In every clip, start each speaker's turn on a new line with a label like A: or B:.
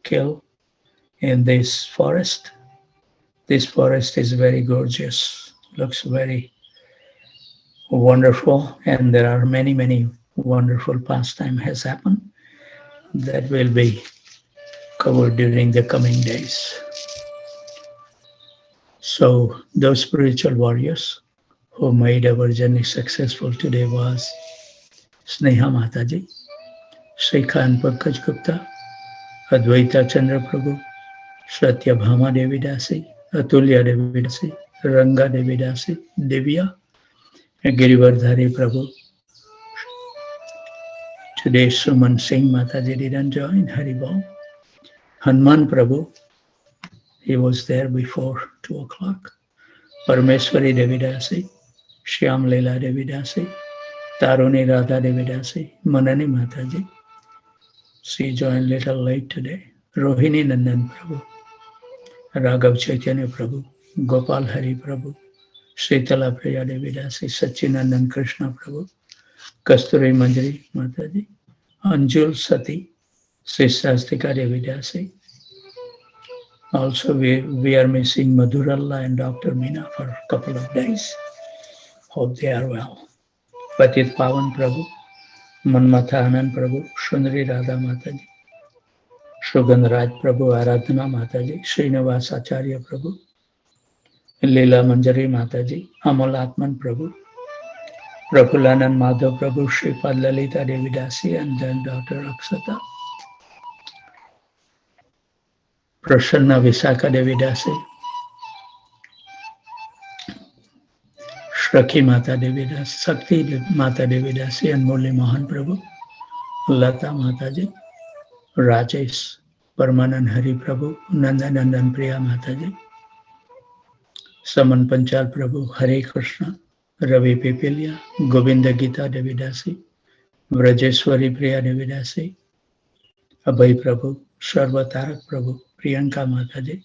A: kill in this forest. This forest is very gorgeous, looks very wonderful, and there are many, many wonderful pastime has happened that will be covered during the coming days. So those spiritual warriors who made our journey successful today was Sneha Mataji, Srikant Pankaj Gupta, Advaita Chandra Prabhu, Satyabhama Devi Dasi, Atulya Devi Dasi, Ranga Devi Dasi, Divya, Girivardhari Prabhu. Today Suman Singh Mataji didn't join, Haribol. Hanuman Prabhu, he was there before 2 o'clock. Parameswari Devi Dasi, Shyam Leela Devi Dasi, Taruni Radha Devi Dasi, Manani Mataji. She joined little late today. Rohini Nandan Prabhu, Raghav Chaitanya Prabhu, Gopal Hari Prabhu, Sritala Priya Devi Dasi, Sachinandan Krishna Prabhu, Kasturi Manjari Mataji, Anjul Sati, Srisastika Devi Dasi. Also, we are missing Madhuralla and Dr. Meena for a couple of days. Hope they are well. Patit Pawan Prabhu, Manmatha Anand Prabhu, Shundri Radha Mataji, Shugand Raj Prabhu, Aradhana Mataji, Srinivas Acharya Prabhu, Leela Manjari Mataji, Amal Atman Prabhu, Prafulanand Madhav Prabhu, Sripad Lalita Devi Dasi, and then Dr. Aksata. Prasanna Visakha Devi Dasi, Shrakhi Mata Devi Dasi, Sakti Mata Devi Dasi, and Murli Mohan Prabhu, Lata Mataji, Rajesh, Parmanand Hari Prabhu, Nandanandan Priya Mataji, Saman Panchal Prabhu, Hare Krishna, Ravi Pipilia, Govinda Gita Devi Dasi, Vrajeshwari Priya Devi Dasi, Abhay Prabhu, Sarva Tarak Prabhu, Priyanka Mataji,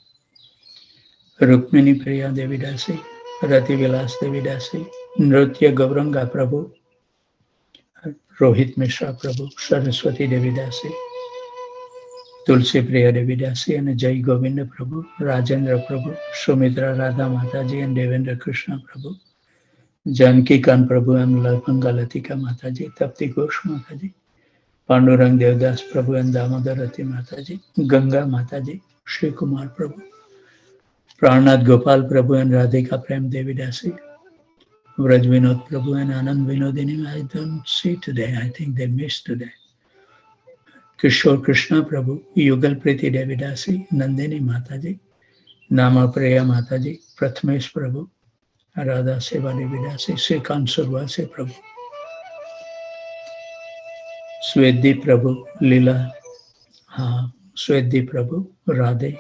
A: Rukmini Priya Devi Dasi, Rati Vilas Devi Dasi, Nritya Gauranga Prabhu, Rohit Mishra Prabhu, Saraswati Devi Dasi, Tulsi Priya Devi Dasi, and Jai Govinda Prabhu, Rajendra Prabhu, Sumitra Radha Mataji, and Devendra Krishna Prabhu, Janki Khan Prabhu, and Lalpanga Latika Mataji, Tapti Ghosh Mataji, Pandurang Devdas Prabhu, and Damodarati Mataji, Ganga Mataji, Shri Kumar Prabhu, Pranath Gopal Prabhu, and Radhika Prem Devi Dasi, Vraj Vinod Prabhu, and Anand Vinodini. I don't see today. I think they missed today. Kishore Krishna Prabhu, Yugal Priti Devi Dasi, Nandini Mataji, Nama Priya Mataji, Prathamesh Prabhu, Radha Seva Devi Dasi, Srikant Survasi Prabhu, Swedi Prabhu, Lila, Swedi Prabhu, Radhe,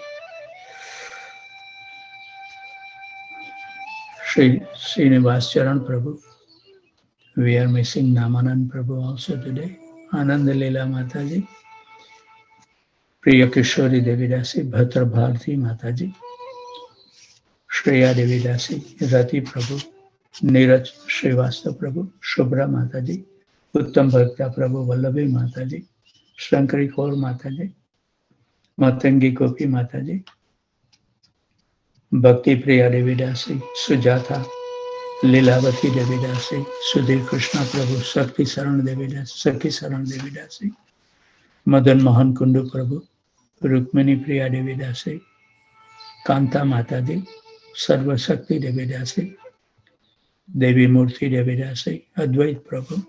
A: Srinivas Charan Prabhu. We are missing Namanand Prabhu also today. Ananda Leela Mataji, Priya Kishori Devi Dasi, Bhatra Bharti Mataji, Shreya Devi Dasi, Rati Prabhu, Neeraj Srivastava Prabhu, Shubhra Mataji, Uttam Bhakta Prabhu, Vallabhi Mataji, Shankari Kaur Mataji, Matangi Gopi Mataji, Bhakti Priya Devi Dasi, Sujata, Lilavati Devi Dasi, Sudhir Krishna Prabhu, Sakti Saran Devi Dasi, Sakhi Saran Devi Dasi, Madan Mohan Kundu Prabhu, Rukmini Priya Devi Dasi, Kanta Mataji, Sarva Shakti Devi Dasi, Devi Murti Devi Dasi, Advait Prabhu,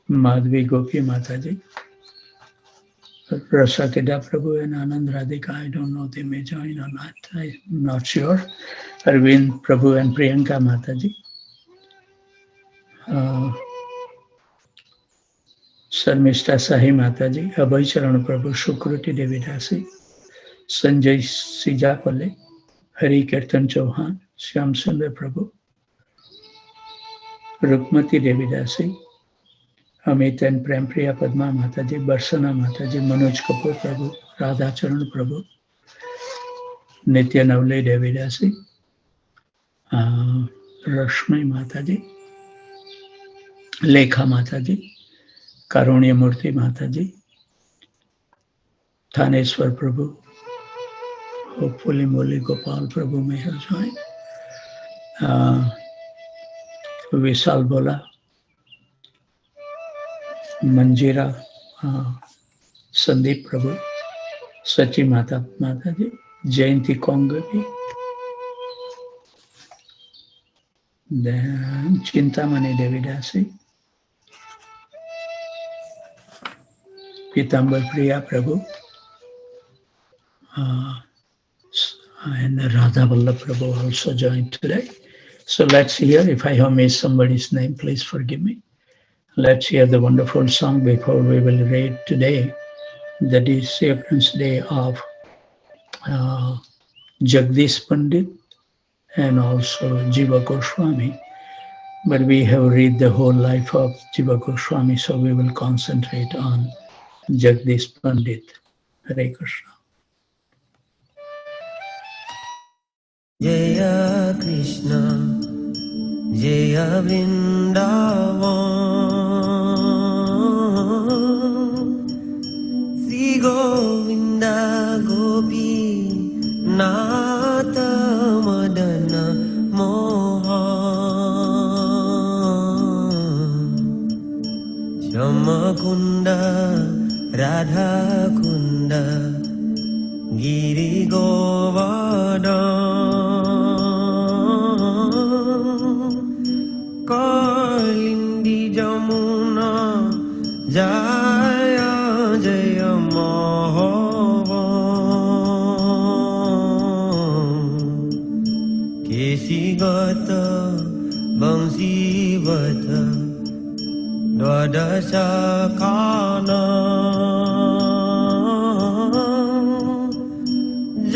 A: Madhvi Gopi Mataji, Rasakeda Prabhu, and Anand Radhika. I don't know they may join or not. I'm not sure. Arvind Prabhu and Priyanka Mataji. Sarmishta Sahi Mataji, Abhay Charan Prabhu, Shukruti Devi Dasi, Sanjay Sijapale, Hari Kirtan Chauhan, Shyam Sundar Prabhu, Rukmati Devi Dasi, Amit and Prem Priya Padma Mataji, Barsana Mataji, Manoj Kapoor Prabhu, Radha Charan Prabhu, Nitya Navle Devi Dasi, Rashmi Mataji, Lekha Mataji, Karunya Murti Mataji, Thaneswar Prabhu. Hopefully Murli Gopal Prabhu may have joined. Vishal Bola, Manjira, Sandeep Prabhu, Sachi Mataji, Jayanti Kongavi, then Chintamani Devidasi, Pitambar Priya Prabhu, and Radha Vallabh Prabhu also joined today. So let's hear, if I have missed somebody's name, please forgive me. Let's hear the wonderful song before we will read today the Disappearance Day of Jagdish Pandit and also Jiva Goswami. But we have read the whole life of Jiva Goswami, so we will concentrate on Jagdish Pandit. Hare Krishna.
B: Jaya Krishna, Jaya Vrindavan, Sri Govinda Gopi Nata Madana Mohan, Shama Kunda Radha Kunda Giri Govardhan, Kalindi Jamuna Jaya Jaya Mahavan, Kesigata Vamsivata Dwadasa Kana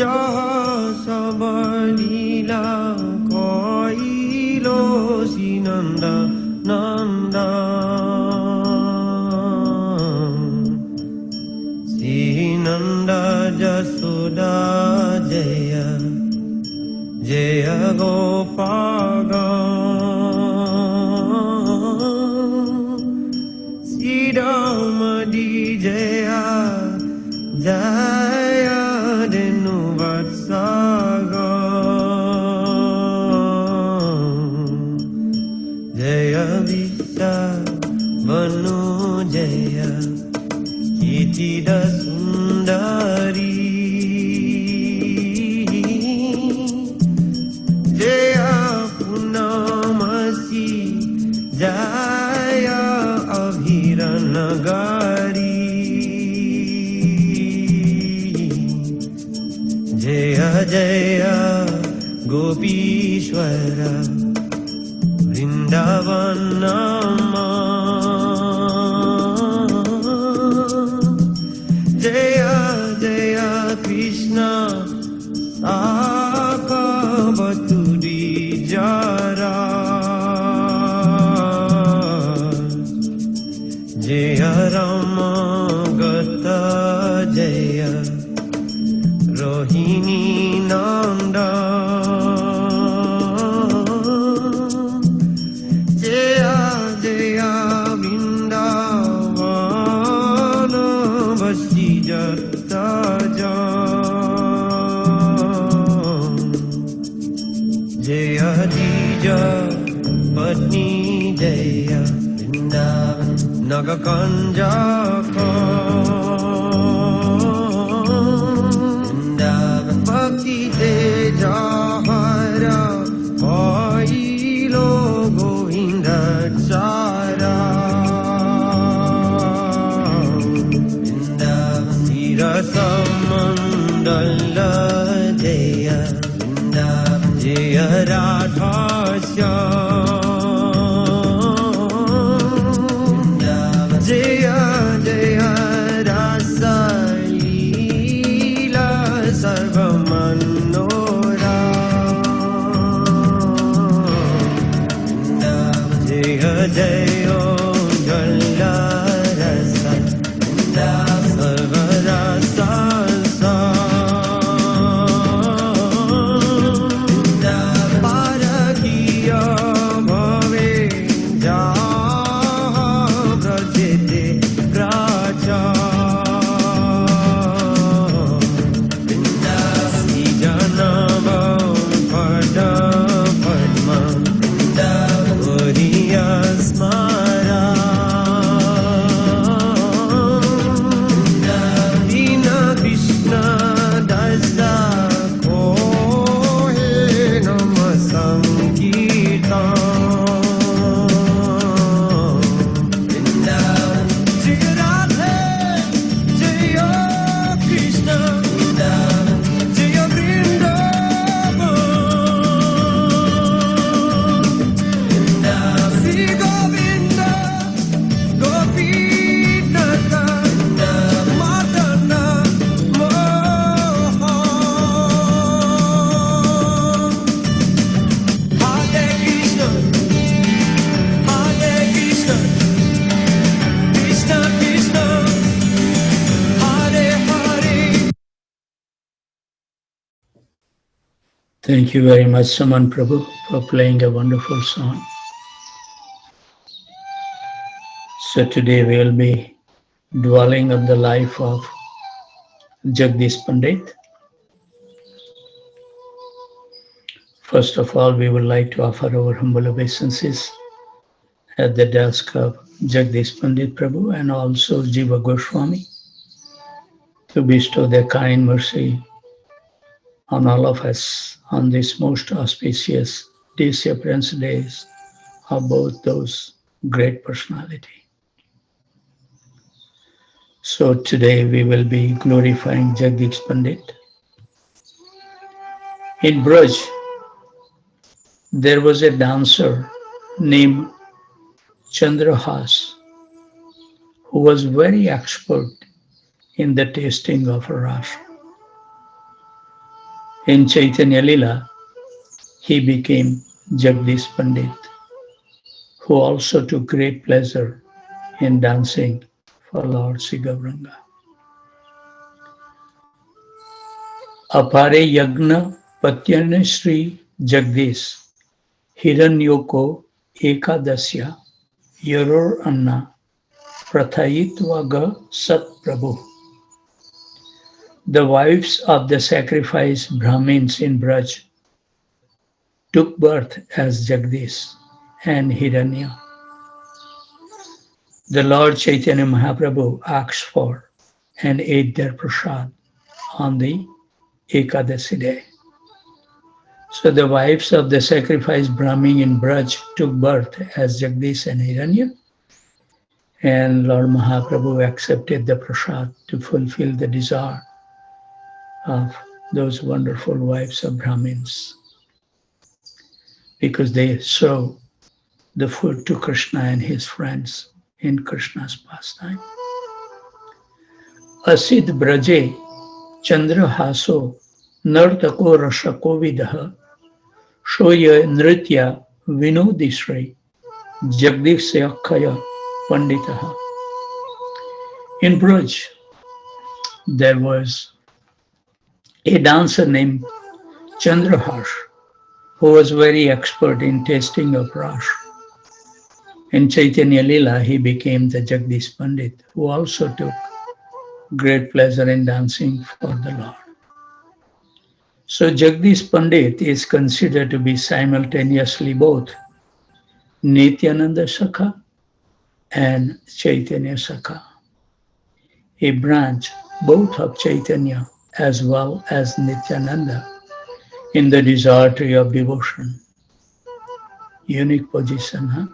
B: Jaha Sabalila Koilo Sinanda Nanda Sinanda Jasoda Jaya Jaya Gopaga Siddhamadi Jaya Jaya Denu Vatsaga Jaya Vishya Vanu Jaya Kitida Sundari Jaya Punamasi Jaya Abhiranagari Jaya Jaya Gopishwara Vrindavanama Jaya Jaya Krishna Saka Baturi Jara Jaya Rama Gata Jaya Rohini Nanda Jaya Jaya Vrindavana Vasi Jata Jaya Dija Patni Jaya Vrindavan Nagakanjaka Bhakti Tejahara Vailo Govinda Chara Sirasamandala Jaya Jaya Radhasya Jaya Jaya Rasa Leela Sarvamanora Jaya Jaya Jalla Rasa Sarvarasa Paraki
A: Thank you very much, Saman Prabhu, for playing a wonderful song. So today we'll be dwelling on the life of Jagdish Pandit. First of all, we would like to offer our humble obeisances at the desk of Jagdish Pandit Prabhu and also Jiva Goswami to bestow their kind mercy on all of us on this most auspicious disappearance days of both those great personality. So today we will be glorifying Jagdish Pandit. In Braj, there was a dancer named Chandrahas who was very expert in the tasting of rasa. In Chaitanya Lila, he became Jagdish Pandit, who also took great pleasure in dancing for Lord Sri Gauranga. Apare Yagna Patyana Sri Jagdish Hiranyoko Ekadasya Yoror Anna Prathayitvaga Sat Prabhu. The wives of the sacrificed Brahmins in Braj took birth as Jagdish and Hiranya. The Lord Chaitanya Mahaprabhu asked for and ate their prasad on the Ekadasi day. So the wives of the sacrificed Brahmin in Braj took birth as Jagdish and Hiranya, and Lord Mahaprabhu accepted the prasad to fulfill the desire of those wonderful wives of Brahmins, because they serve the food to Krishna and his friends in Krishna's pastime. Asid Braje Chandrahaso Nartako Rashako Vidaha Shoya Nritya Vinodisri Jagdishyakhaya Panditaha. In Braj, there was a dancer named Chandrahas who was very expert in tasting of rasa. In Chaitanya Lila, he became the Jagdish Pandit, who also took great pleasure in dancing for the Lord. So Jagdish Pandit is considered to be simultaneously both Nityananda Sakha and Chaitanya Sakha, a branch both of Chaitanya as well as Nityananda in the desire tree of devotion. Unique position, huh?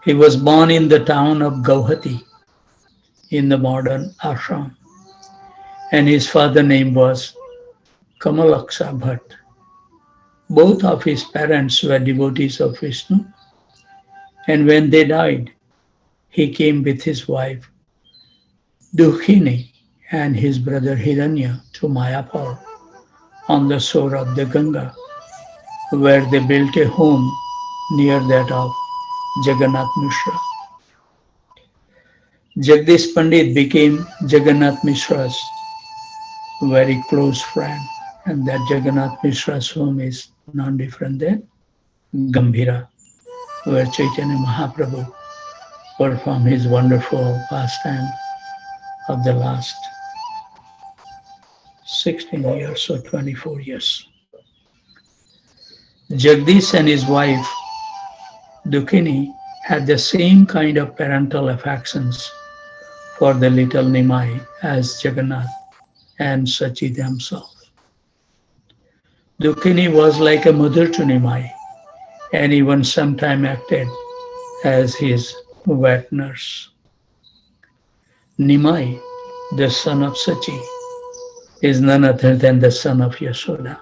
A: He was born in the town of Gauhati in the modern ashram, and his father's name was Kamalaksha Bhatt. Both of his parents were devotees of Vishnu, and when they died, he came with his wife Dukhini and his brother Hiranya to Mayapur on the shore of the Ganga, where they built a home near that of Jagannath Mishra. Jagdish Pandit became Jagannath Mishra's very close friend, and that Jagannath Mishra's home is none different than Gambhira, where Chaitanya Mahaprabhu performed his wonderful pastime of the last 16 years or 24 years. Jagdish and his wife Dukhini had the same kind of parental affections for the little Nimai as Jagannath and Sachi themselves. Dukhini was like a mother to Nimai, and even sometimes acted as his wet nurse. Nimai, the son of Sachi, is none other than the son of Yashoda,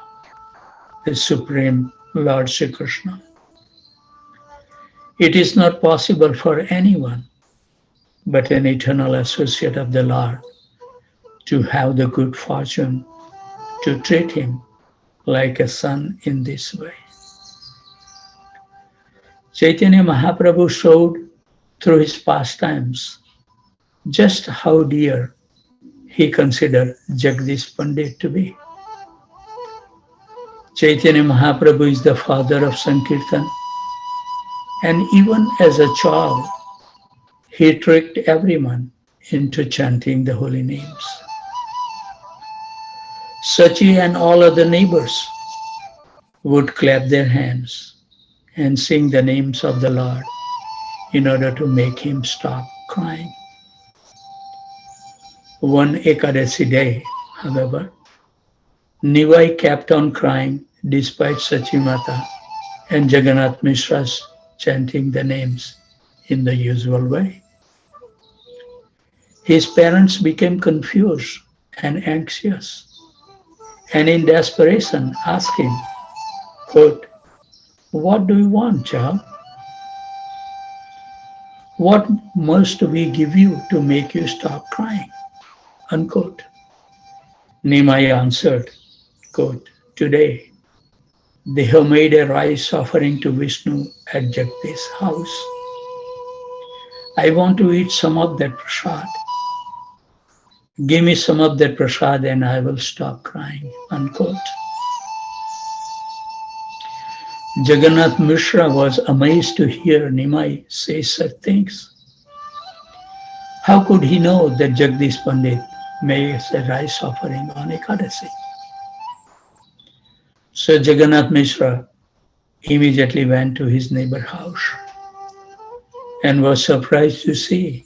A: the Supreme Lord Sri Krishna. It is not possible for anyone but an eternal associate of the Lord to have the good fortune to treat him like a son in this way. Chaitanya Mahaprabhu showed through his pastimes just how dear he considered Jagdish Pandit to be. Chaitanya Mahaprabhu is the father of Sankirtan, and even as a child, he tricked everyone into chanting the holy names. Sachi and all other neighbors would clap their hands and sing the names of the Lord in order to make him stop crying. One Ekadasi day, however, Nivai kept on crying despite Sachi Mata and Jagannath Mishra's chanting the names in the usual way. His parents became confused and anxious, and in desperation asked him, quote, "What do you want, child? What must we give you to make you stop crying?" Unquote. Nimai answered, quote, "Today they have made a rice offering to Vishnu at Jagdish's house. I want to eat some of that prasad. Give me some of that prasad and I will stop crying." Unquote. Jagannath Mishra was amazed to hear Nimai say such things. How could he know that Jagdish Pandit makes a rice offering on Ekadasi? So Jagannath Mishra immediately went to his neighbor's house and was surprised to see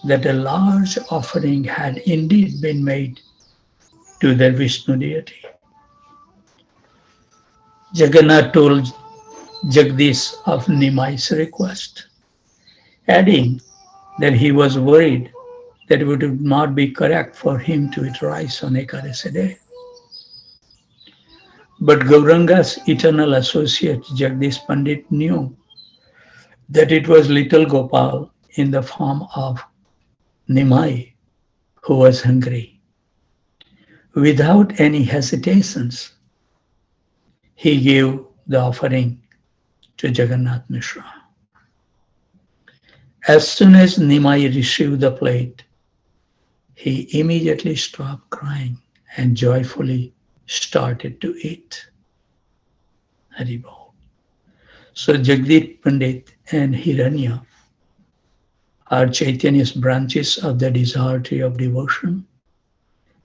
A: that a large offering had indeed been made to the Vishnu deity. Jagannath told Jagdish of Nimai's request, adding that he was worried that it would not be correct for him to eat rice on Ekadasi day. But Gauranga's eternal associate Jagdish Pandit knew that it was little Gopal in the form of Nimai who was hungry. Without any hesitations, he gave the offering to Jagannath Mishra. As soon as Nimai received the plate, he immediately stopped crying and joyfully started to eat. Haribol. So Jagdish Pandit and Hiranya are Chaitanya's branches of the desire tree of devotion,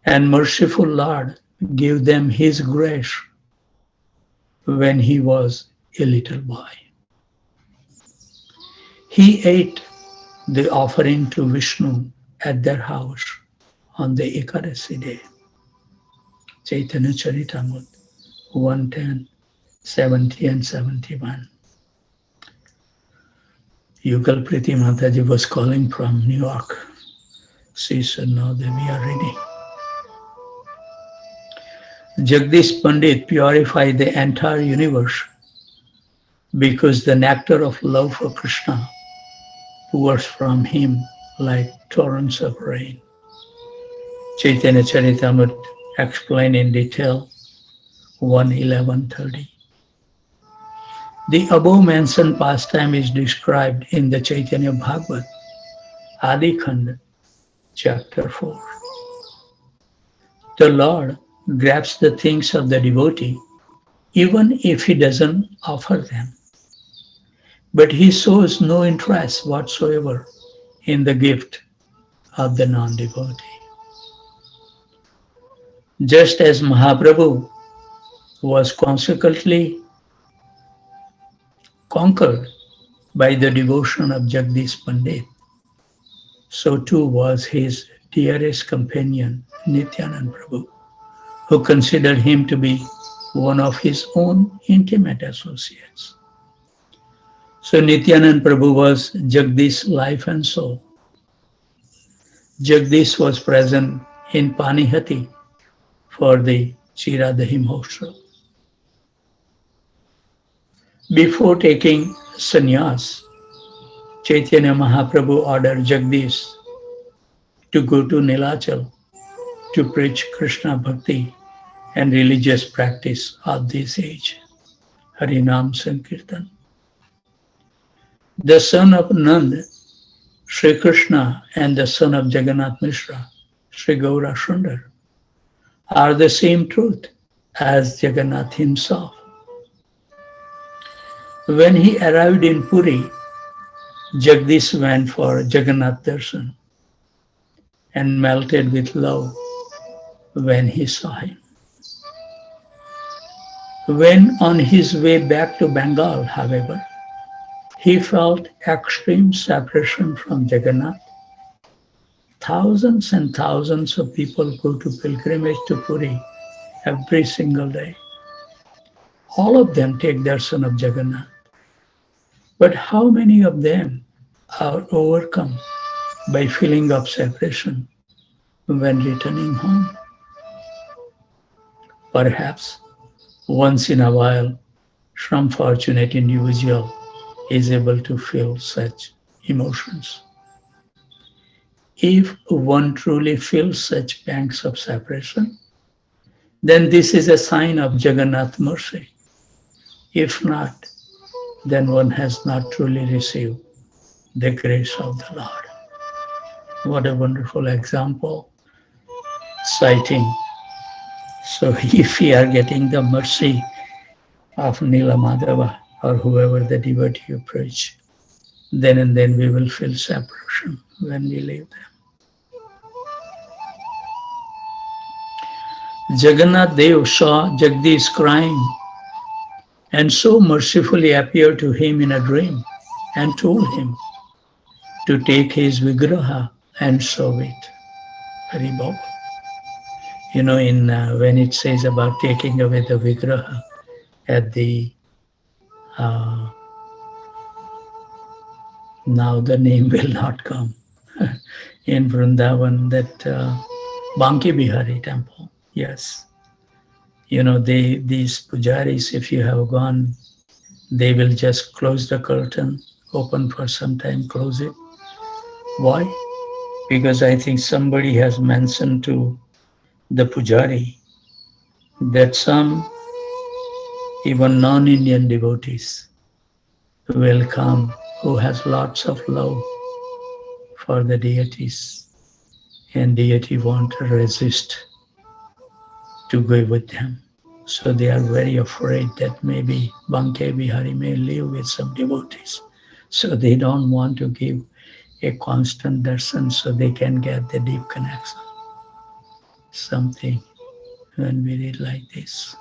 A: and merciful Lord gave them his grace when he was a little boy. He ate the offering to Vishnu at their house on the Ekadasi day. Chaitanya Charitamrita 110, 70 and 71. Yugal Priti Mataji was calling from New York. She said, "Now that we are ready." Jagdish Pandit purified the entire universe because the nectar of love for Krishna pours from him like torrents of rain. Chaitanya Charitamrita explained in detail 1:11:30. The above mentioned pastime is described in the Chaitanya Bhagavat, Adi Khanda, chapter 4. The Lord grabs the things of the devotee even if he doesn't offer them, but he shows no interest whatsoever in the gift of the non-devotee. Just as Mahaprabhu was consequently conquered by the devotion of Jagdish Pandit, so too was his dearest companion Nityanand Prabhu, who considered him to be one of his own intimate associates. So Nityanand Prabhu was Jagdish's life and soul. Jagdish was present in Panihati for the Chiradahi Mahotsav. Before taking sannyas, Chaitanya Mahaprabhu ordered Jagdish to go to Nilachal to preach Krishna Bhakti and religious practice of this age, Harinam Sankirtan. The son of Nand, Sri Krishna, and the son of Jagannath Mishra, Sri Gaura Sundar, are the same truth as Jagannath himself. When he arrived in Puri, Jagdish went for Jagannath darshan and melted with love when he saw him. When on his way back to Bengal, however, he felt extreme separation from Jagannath. Thousands and thousands of people go to pilgrimage to Puri every single day. All of them take darshan of Jagannath. But how many of them are overcome by feeling of separation when returning home? Perhaps once in a while, some fortunate individual is able to feel such emotions. If one truly feels such pangs of separation, then this is a sign of Jagannath mercy. If not, then one has not truly received the grace of the Lord. What a wonderful example, citing. So if we are getting the mercy of Nila Madhava or whoever the devotee you preach, then and then we will feel separation when we leave them. Jagannath Dev saw Jagdish crying and so mercifully appeared to him in a dream and told him to take his vigraha and sew it. Hari Bol. You know, in when it says about taking away the vigraha at the now the name will not come in Vrindavan, that Banki Bihari temple. Yes, you know, these pujaris, if you have gone, they will just close the curtain, open for some time, close it. Why? Because I think somebody has mentioned to the pujari that some even non-Indian devotees will come who has lots of love for the deities, and deity won't resist to go with them. So they are very afraid that maybe Banke Bihari may live with some devotees. So they don't want to give a constant darshan so they can get the deep connection. Something when we read like this.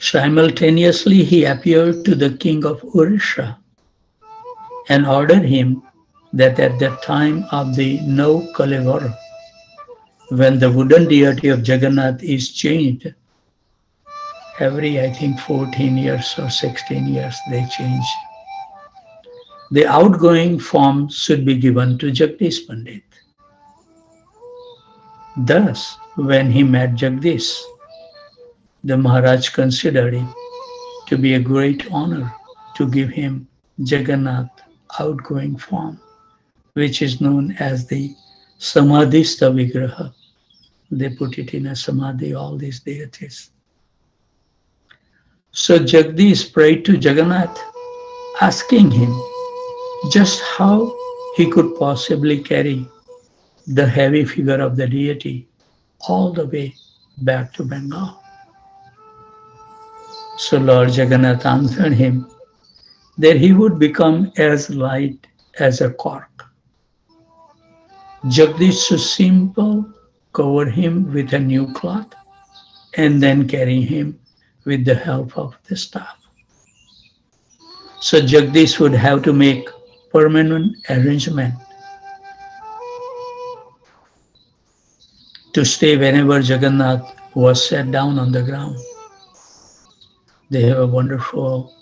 A: Simultaneously, he appeared to the king of Orissa and ordered him that at the time of the No Kalevara, when the wooden deity of Jagannath is changed, every, I think, 14 years or 16 years they change, the outgoing form should be given to Jagdish Pandit. Thus, when he met Jagdish, the Maharaj considered it to be a great honor to give him Jagannath outgoing form, which is known as the Samadhistha Vigraha. They put it in a Samadhi, all these deities. So Jagdish prayed to Jagannath, asking him just how he could possibly carry the heavy figure of the deity all the way back to Bengal. So Lord Jagannath answered him that he would become as light as a cork. Jagdish should simply cover him with a new cloth and then carry him with the help of the staff. So Jagdish would have to make permanent arrangement to stay whenever Jagannath was set down on the ground. They have a wonderful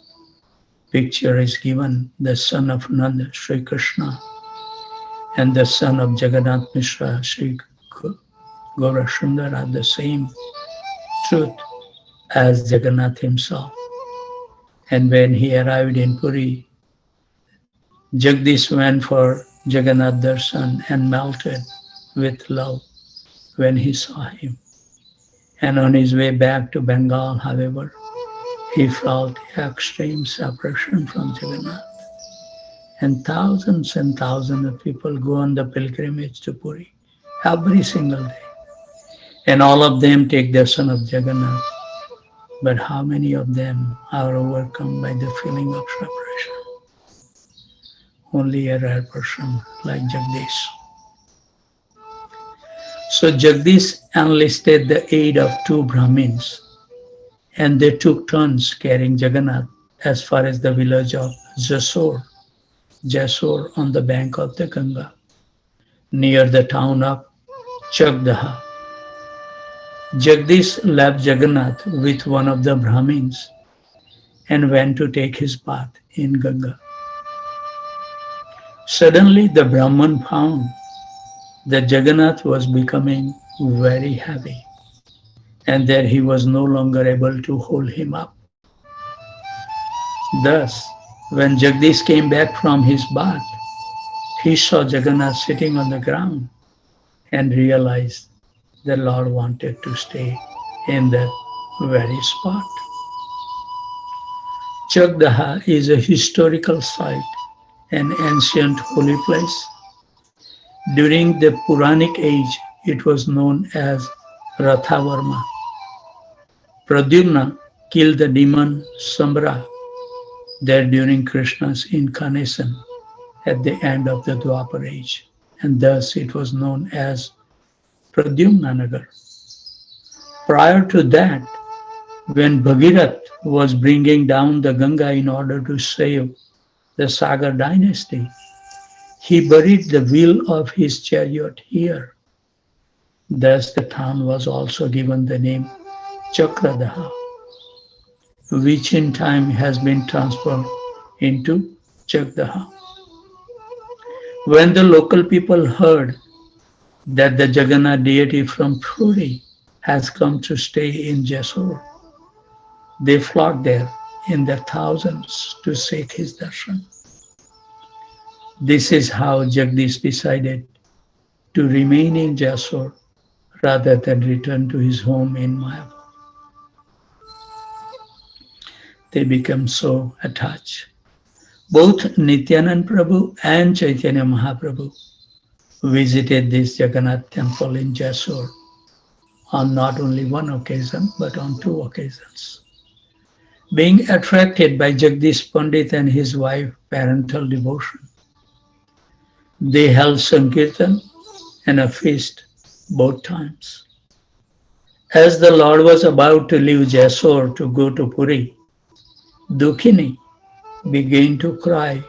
A: picture is given, the son of Nanda, Sri Krishna, and the son of Jagannath Mishra, Sri Gaurasundar, are the same truth as Jagannath himself. And when he arrived in Puri, Jagdish went for Jagannath darshan and melted with love when he saw him. And on his way back to Bengal, however, he felt extreme separation from Jagannath. And thousands of people go on the pilgrimage to Puri every single day. And all of them take darshan of Jagannath. But how many of them are overcome by the feeling of separation? Only a rare person like Jagdish. So Jagdish enlisted the aid of two Brahmins, and they took turns carrying Jagannath as far as the village of Jasor on the bank of the Ganga, near the town of Chakdaha. Jagdish left Jagannath with one of the Brahmins and went to take his bath in Ganga. Suddenly the Brahman found that Jagannath was becoming very heavy and that he was no longer able to hold him up. Thus, when Jagdish came back from his bath, he saw Jagannath sitting on the ground and realized the Lord wanted to stay in that very spot. Chakdaha is a historical site, an ancient holy place. During the Puranic age, it was known as Rathavarma. Pradyumna killed the demon Sambra there during Krishna's incarnation at the end of the Dwapar age, and thus it was known as Pradyumnanagar. Prior to that, when Bhagirath was bringing down the Ganga in order to save the Sagar dynasty, he buried the wheel of his chariot here. Thus the town was also given the name Chakradaha, which in time has been transformed into Chakdaha. When the local people heard that the Jagannath deity from Puri has come to stay in Jasor, they flocked there in their thousands to seek his darshan. This is how Jagdish decided to remain in Jasor rather than return to his home in Mayapur. They become so attached. Both Nityanand Prabhu and Chaitanya Mahaprabhu visited this Jagannath temple in Jasor on not only one occasion but on two occasions. Being attracted by Jagdish Pandit and his wife parental devotion, they held Sankirtan and a feast both times. As the Lord was about to leave Jasor to go to Puri, Dukhini began to cry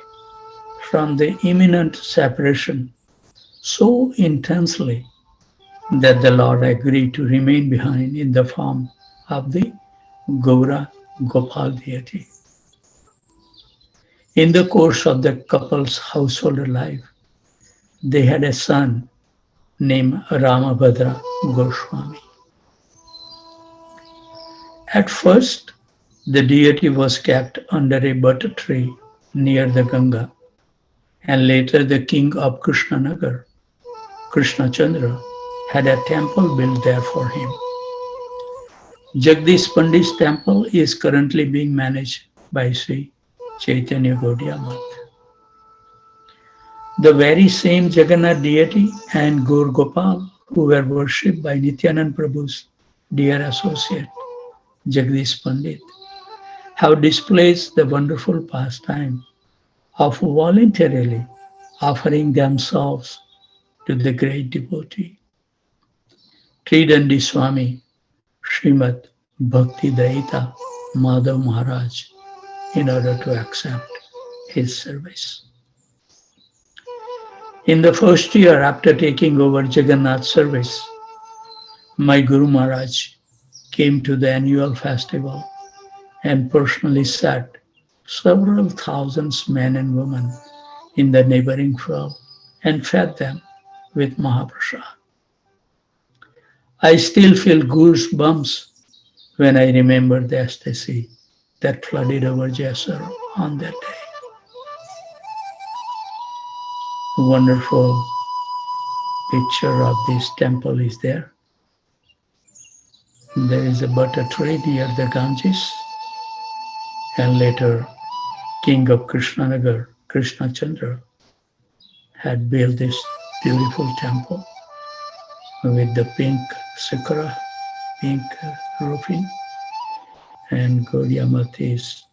A: from the imminent separation so intensely that the Lord agreed to remain behind in the form of the Gaura Gopal deity. In the course of the couple's household life, they had a son named Ramabhadra Goswami. At first, the deity was kept under a butter tree near the Ganga, and later the king of Krishnanagar, Krishna Chandra, had a temple built there for him. Jagdish Pandit's temple is currently being managed by Sri Chaitanya Gaudiya Math. The very same Jagannath deity and Gaur Gopal, who were worshipped by Nityanand Prabhu's dear associate, Jagdish Pandit, have displayed the wonderful pastime of voluntarily offering themselves to the great devotee. Tridandi Swami, Srimad Bhakti Daita Madhav Maharaj, in order to accept his service. In the first year after taking over Jagannath service, my Guru Maharaj came to the annual festival and personally sat several thousands men and women in the neighboring field and fed them with Mahaprasad. I still feel goosebumps when I remember the ecstasy that flooded over Jasor on that day. A wonderful picture of this temple is there. There is a butter tree near the Ganges, and later king of Krishnanagar, Krishna Chandra, had built this beautiful temple with the pink sakura, pink roofing, and Gaudiya Math is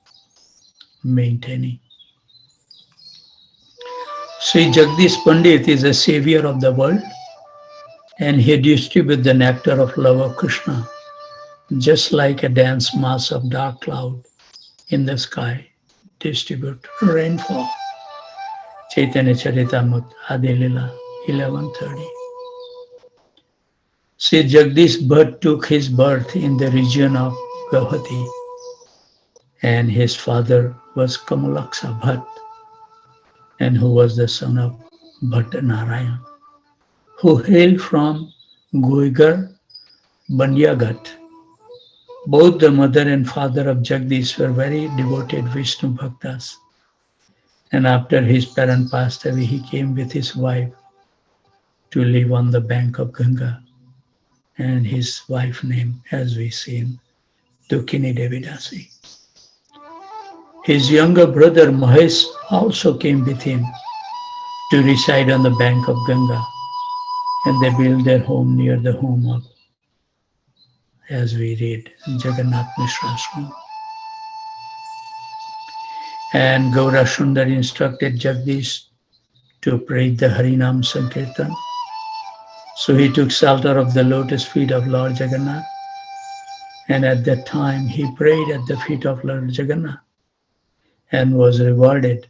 A: maintaining. Sri Jagdish Pandit is a savior of the world, and he distributes the nectar of love of Krishna, just like a dense mass of dark cloud in the sky distribute rainfall. Chaitanya Charitamrita Adi Lila 11:30. Sri Jagdish Bhatt took his birth in the region of Gauhati, and his father was Kamalaksa Bhatt, and who was the son of Bhatt Narayan, who hailed from Goigar, Bandiagat. Both the mother and father of Jagdish were very devoted Vishnu Bhaktas. And after his parent passed away, he came with his wife to live on the bank of Ganga. And his wife name, as we see in Dukhini Devi Dasi. His younger brother Mahesh also came with him to reside on the bank of Ganga. And they built their home near the home of, as we read, Jagannath Mishra's home. And Gaura Sundar instructed Jagdish to pray the Harinam Sankirtan. So he took shelter of the lotus feet of Lord Jagannath. And at that time he prayed at the feet of Lord Jagannath and was rewarded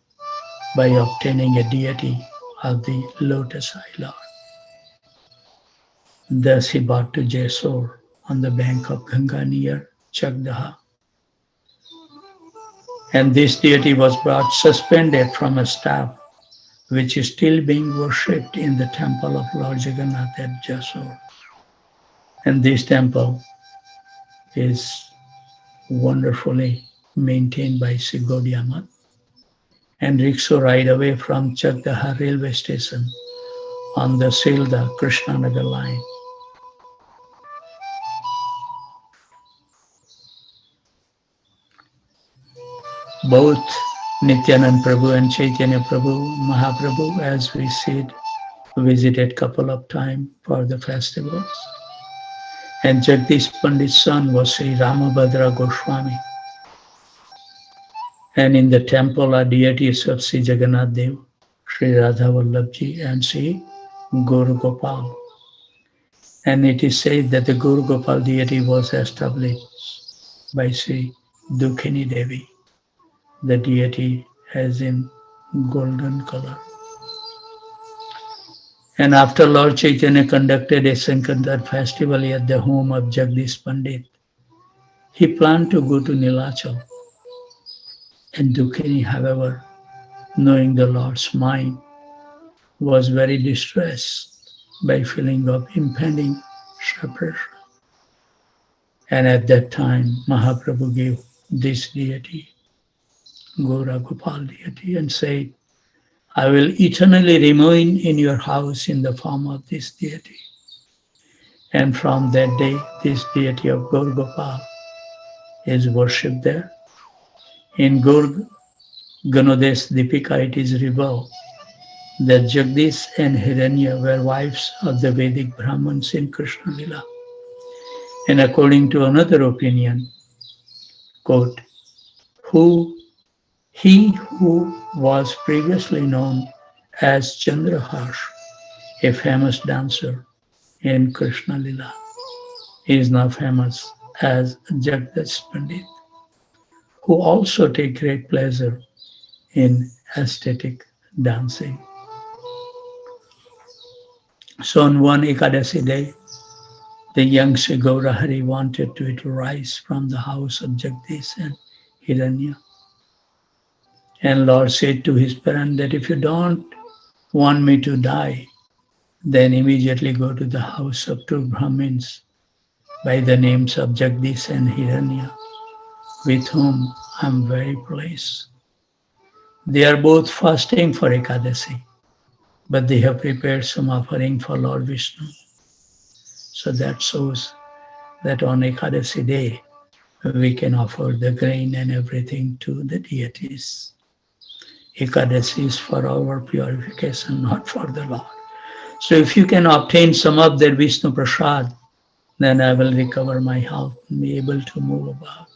A: by obtaining a deity of the lotus eye Lord. Thus he brought to Jaisore on the bank of Ganga near Chakdaha. And this deity was brought suspended from a staff, which is still being worshipped in the temple of Lord Jagannath at Jaisore. And this temple is wonderfully maintained by Sri Gaudiya Math. And rickshaw ride away from Chakdaha railway station on the Silda Krishnanagar line. Both Nityanand Prabhu and Chaitanya Prabhu, Mahaprabhu, as we said, visited couple of times for the festivals. And Jagdish Pandit's son was Sri Ramabhadra Goswami. And in the temple are deities of Sri Jagannath Dev, Sri Radha Vallabhji, and Sri Guru Gopal. And it is said that the Guru Gopal deity was established by Sri Dukhini Devi. The deity has in golden color. And after Lord Chaitanya conducted a Sankirtan festival at the home of Jagdish Pandit, he planned to go to Nilachal. And Dukhini, however, knowing the Lord's mind, was very distressed by feeling of impending separation. And at that time, Mahaprabhu gave this deity, Gaura Gopal deity, and said, I will eternally remain in your house in the form of this deity. And from that day, this deity of Gaura Gopal is worshipped there. In Gaur Ganodesh Dipika, it is revealed that Jagdish and Hiranya were wives of the Vedic Brahmins in Krishna Lila. And according to another opinion, quote, he who was previously known as Chandraharsh, a famous dancer in Krishna Lila, is now famous as Jagdish Pandit, who also take great pleasure in aesthetic dancing. So on one Ekadasi day, the young Sri Gaura Hari wanted to eat rice from the house of Jagdish and Hiranya. And Lord said to his parent that if you don't want me to die, then immediately go to the house of two Brahmins by the names of Jagdish and Hiranya, with whom I am very pleased. They are both fasting for Ekadasi, but they have prepared some offering for Lord Vishnu. So that shows that on Ekadasi day, we can offer the grain and everything to the deities. Ekadasi is for our purification, not for the Lord. So if you can obtain some of their Vishnu Prasad, then I will recover my health and be able to move about.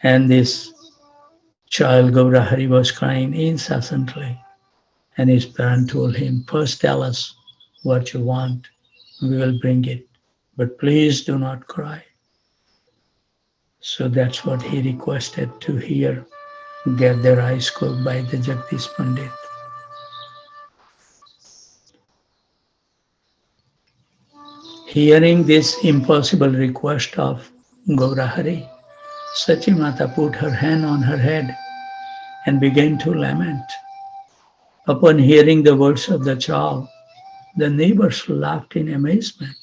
A: And this child Gaurahari was crying incessantly. And his parent told him, first tell us what you want, we will bring it. But please do not cry. So that's what he requested to hear, get their eyes cooked by the Jagdish Pandit. Hearing this impossible request of Gaurahari, Sachi Mata put her hand on her head and began to lament. Upon hearing the words of the child, the neighbors laughed in amazement.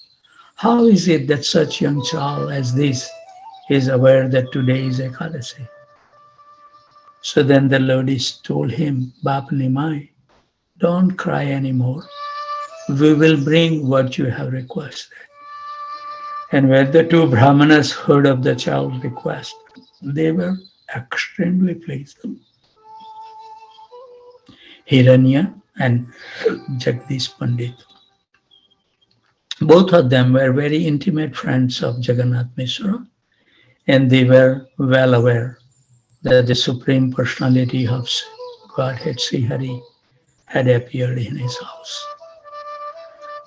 A: How is it that such young child as this is aware that today is Ekadasi? So then the ladies told him, Bap Nimai, don't cry anymore. We will bring what you have requested. And when the two Brahmanas heard of the child's request, they were extremely pleased. Hiranya and Jagdish Pandit. Both of them were very intimate friends of Jagannath Mishra, and they were well aware that the Supreme Personality of Godhead Sri Hari had appeared in his house.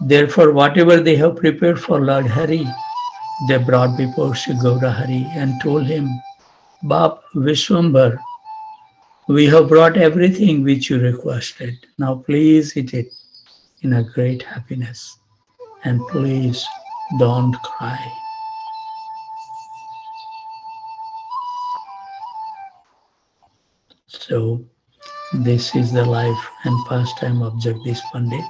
A: Therefore, whatever they have prepared for Lord Hari, they brought before Sri Gaurahari and told him, Bap Vishwambar, we have brought everything which you requested. Now please eat it in a great happiness. And please don't cry. So this is the life and pastime of Jagdish Pandit.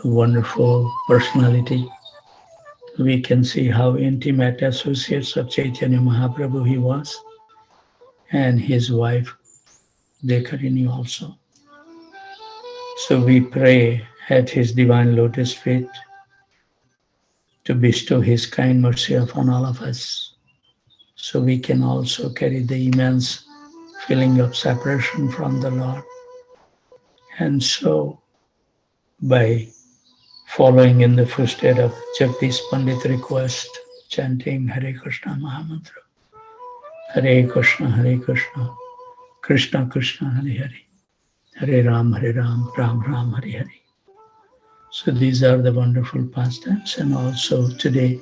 A: Wonderful personality. We can see how intimate associates of Chaitanya Mahaprabhu he was, and his wife Dekharini also. So we pray at his divine lotus feet to bestow his kind mercy upon all of us, so we can also carry the immense feeling of separation from the Lord. And so, by following in the footsteps of Jagdish Pandit request, chanting Hare Krishna Mahamantra, Hare Krishna, Krishna Krishna, Hare Hare, Hare Ram, Ram Ram, Hare Hare. So these are the wonderful pastimes, and also today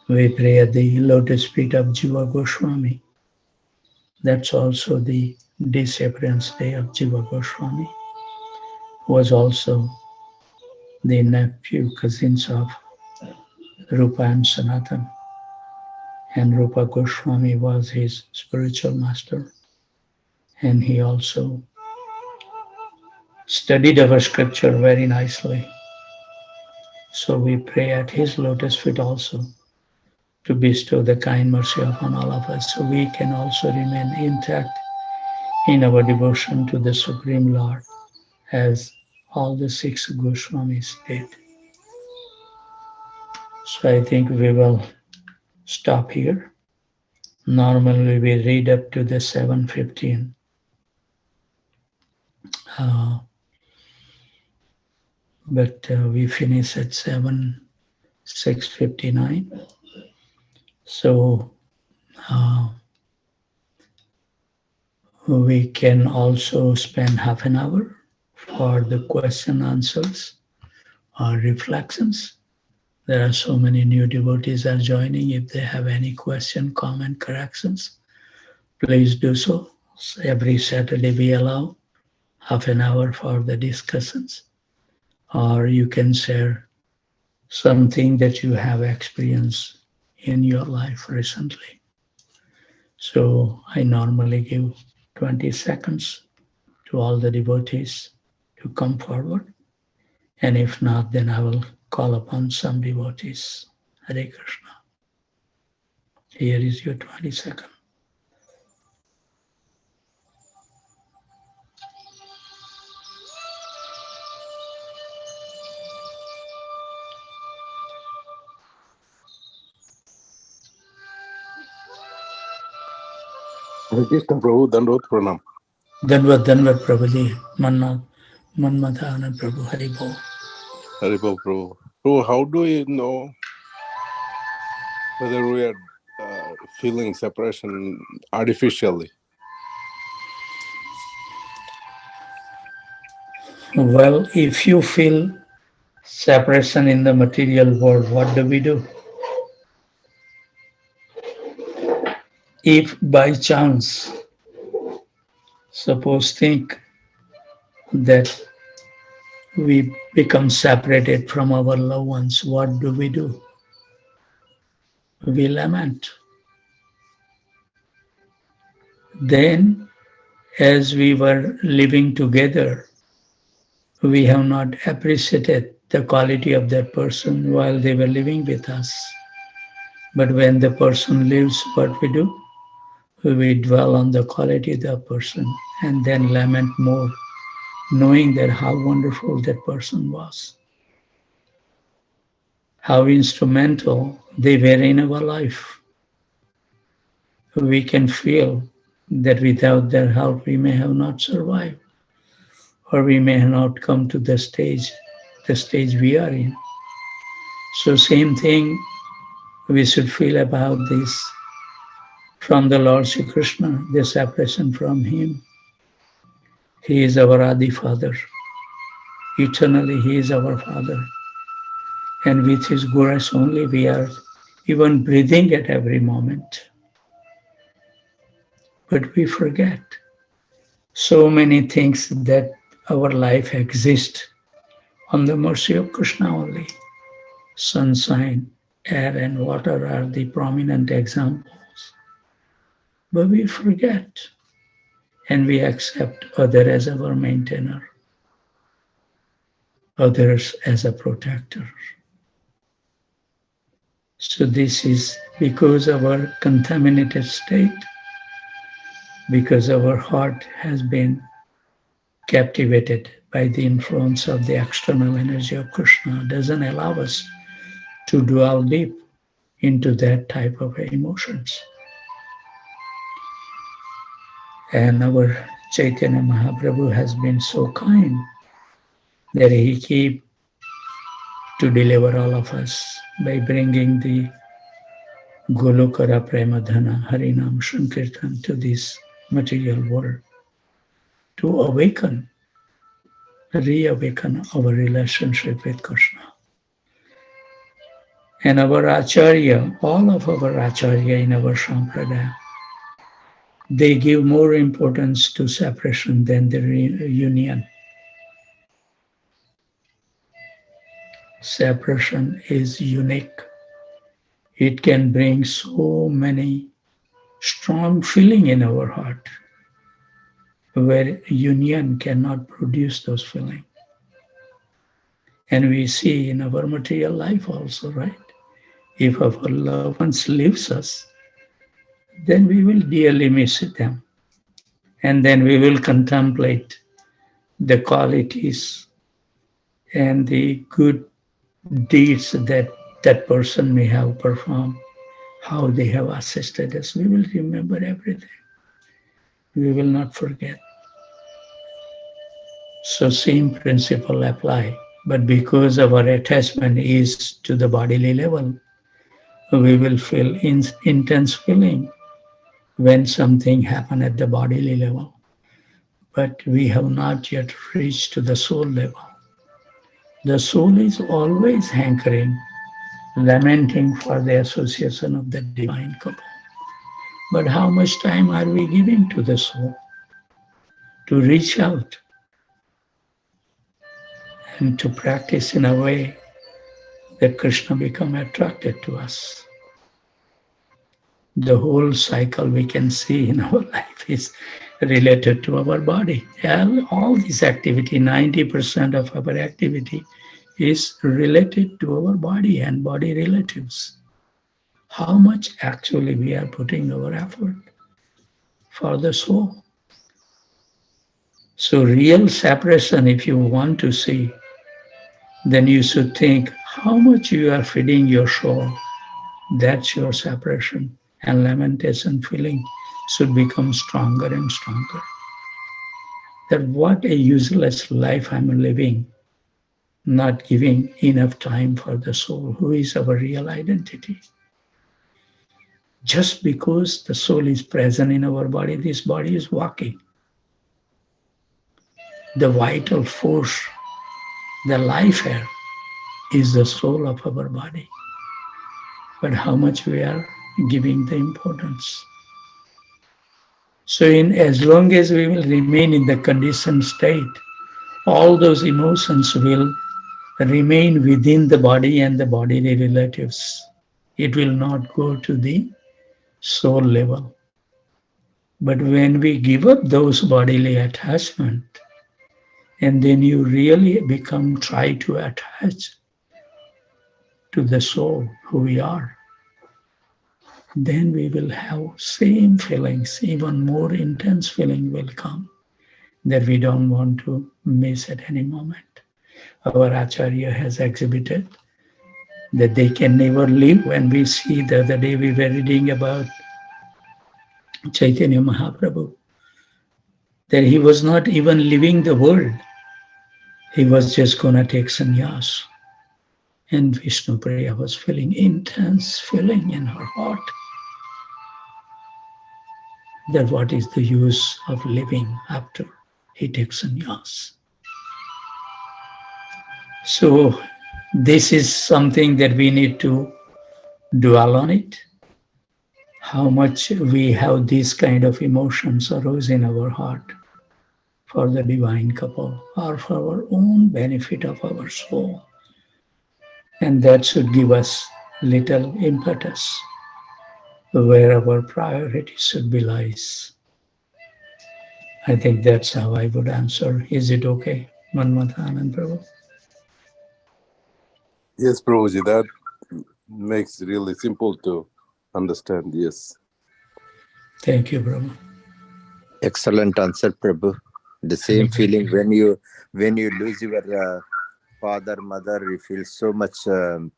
A: we pray at the lotus feet of Jiva Goswami. That's also the disappearance day of Jiva Goswami, who was also the nephew, cousins of Rupa and Sanatan. And Rupa Goswami was his spiritual master. And he also studied our scripture very nicely. So we pray at his lotus feet also to bestow the kind mercy upon all of us, so we can also remain intact in our devotion to the Supreme Lord, as all the 6 Goswamis did. So I think we will stop here. Normally we read up to the 7:15. But we finish at 6:59. So we can also spend half an hour for the question answers or reflections. There are so many new devotees are joining. If they have any question, comment, corrections, please do so. Every Saturday we allow half an hour for the discussions, or you can share something that you have experienced in your life recently. So I normally give 20 seconds to all the devotees to come forward. And if not, then I will call upon some devotees. Hare Krishna. Here is your 20 seconds.
C: हरे कृष्ण प्रभु, दंडवत प्रणाम।
A: Danvat Prabhuji, Manmata Anand Prabhu, Haribol.
C: Haribol Prabhu. Prabhu, how do we know whether we are feeling separation artificially?
A: Well, if you feel separation in the material world, what do we do? If by chance, suppose think that we become separated from our loved ones, what do? We lament. Then, as we were living together, we have not appreciated the quality of that person while they were living with us. But when the person leaves, what we do? We dwell on the quality of the person and then lament more, knowing that how wonderful that person was, how instrumental they were in our life. We can feel that without their help we may have not survived, or we may have not come to the stage we are in. So same thing we should feel about this from the Lord Sri Krishna, the separation from Him. He is our Adi Father. Eternally He is our Father. And with His grace only we are even breathing at every moment. But we forget so many things that our life exists on the mercy of Krishna only. Sunshine, air and water are the prominent examples. But we forget and we accept others as our maintainer, others as a protector. So this is because of our contaminated state, because our heart has been captivated by the influence of the external energy of Krishna, doesn't allow us to dwell deep into that type of emotions. And our Chaitanya Mahaprabhu has been so kind that he keep to deliver all of us by bringing the Golokara Premadhana Harinam Sankirtan to this material world to reawaken our relationship with Krishna. And our Acharya, all of our Acharya in our Sampradaya, they give more importance to separation than the union. Separation is unique. It can bring so many strong feeling in our heart, where union cannot produce those feelings. And we see in our material life also, right? If our loved ones leaves us, then we will dearly miss them. And then we will contemplate the qualities and the good deeds that that person may have performed, how they have assisted us. We will remember everything. We will not forget. So same principle apply, but because of our attachment is to the bodily level, we will feel intense feeling when something happen at the bodily level. But we have not yet reached to the soul level. The soul is always hankering, lamenting for the association of the divine couple. But how much time are we giving to the soul to reach out and to practice in a way that Krishna become attracted to us? The whole cycle we can see in our life is related to our body. All this activity, 90% of our activity is related to our body and body relatives. How much actually we are putting our effort for the soul? So real separation, if you want to see, then you should think how much you are feeding your soul. That's your separation. And lamentation feeling should become stronger and stronger. that what a useless life I'm living, not giving enough time for the soul, who is our real identity. Just because the soul is present in our body, this body is walking. The vital force, the life air, is the soul of our body. But how much we are giving the importance. So as long as we will remain in the conditioned state, all those emotions will remain within the body and the bodily relatives. It will not go to the soul level. But when we give up those bodily attachment, and then you really try to attach to the soul, who we are, then we will have same feelings, even more intense feeling will come that we don't want to miss at any moment. Our Acharya has exhibited that they can never live. When we see the other day we were reading about Chaitanya Mahaprabhu, that he was not even living the world. He was just going to take sannyas. And Vishnu Priya was feeling intense feeling in her heart that what is the use of living after he takes sannyas. So this is something that we need to dwell on it. How much we have these kind of emotions arose in our heart for the divine couple or for our own benefit of our soul. And that should give us little impetus where our priority should be lies. I think that's how I would answer. Is it okay, Manmatha Anand Prabhu?
C: Yes, Prabhuji, that makes it really simple to understand. Yes.
A: Thank you, Prabhu.
D: Excellent answer, Prabhu. The same feeling when you lose your father, mother, you feel so much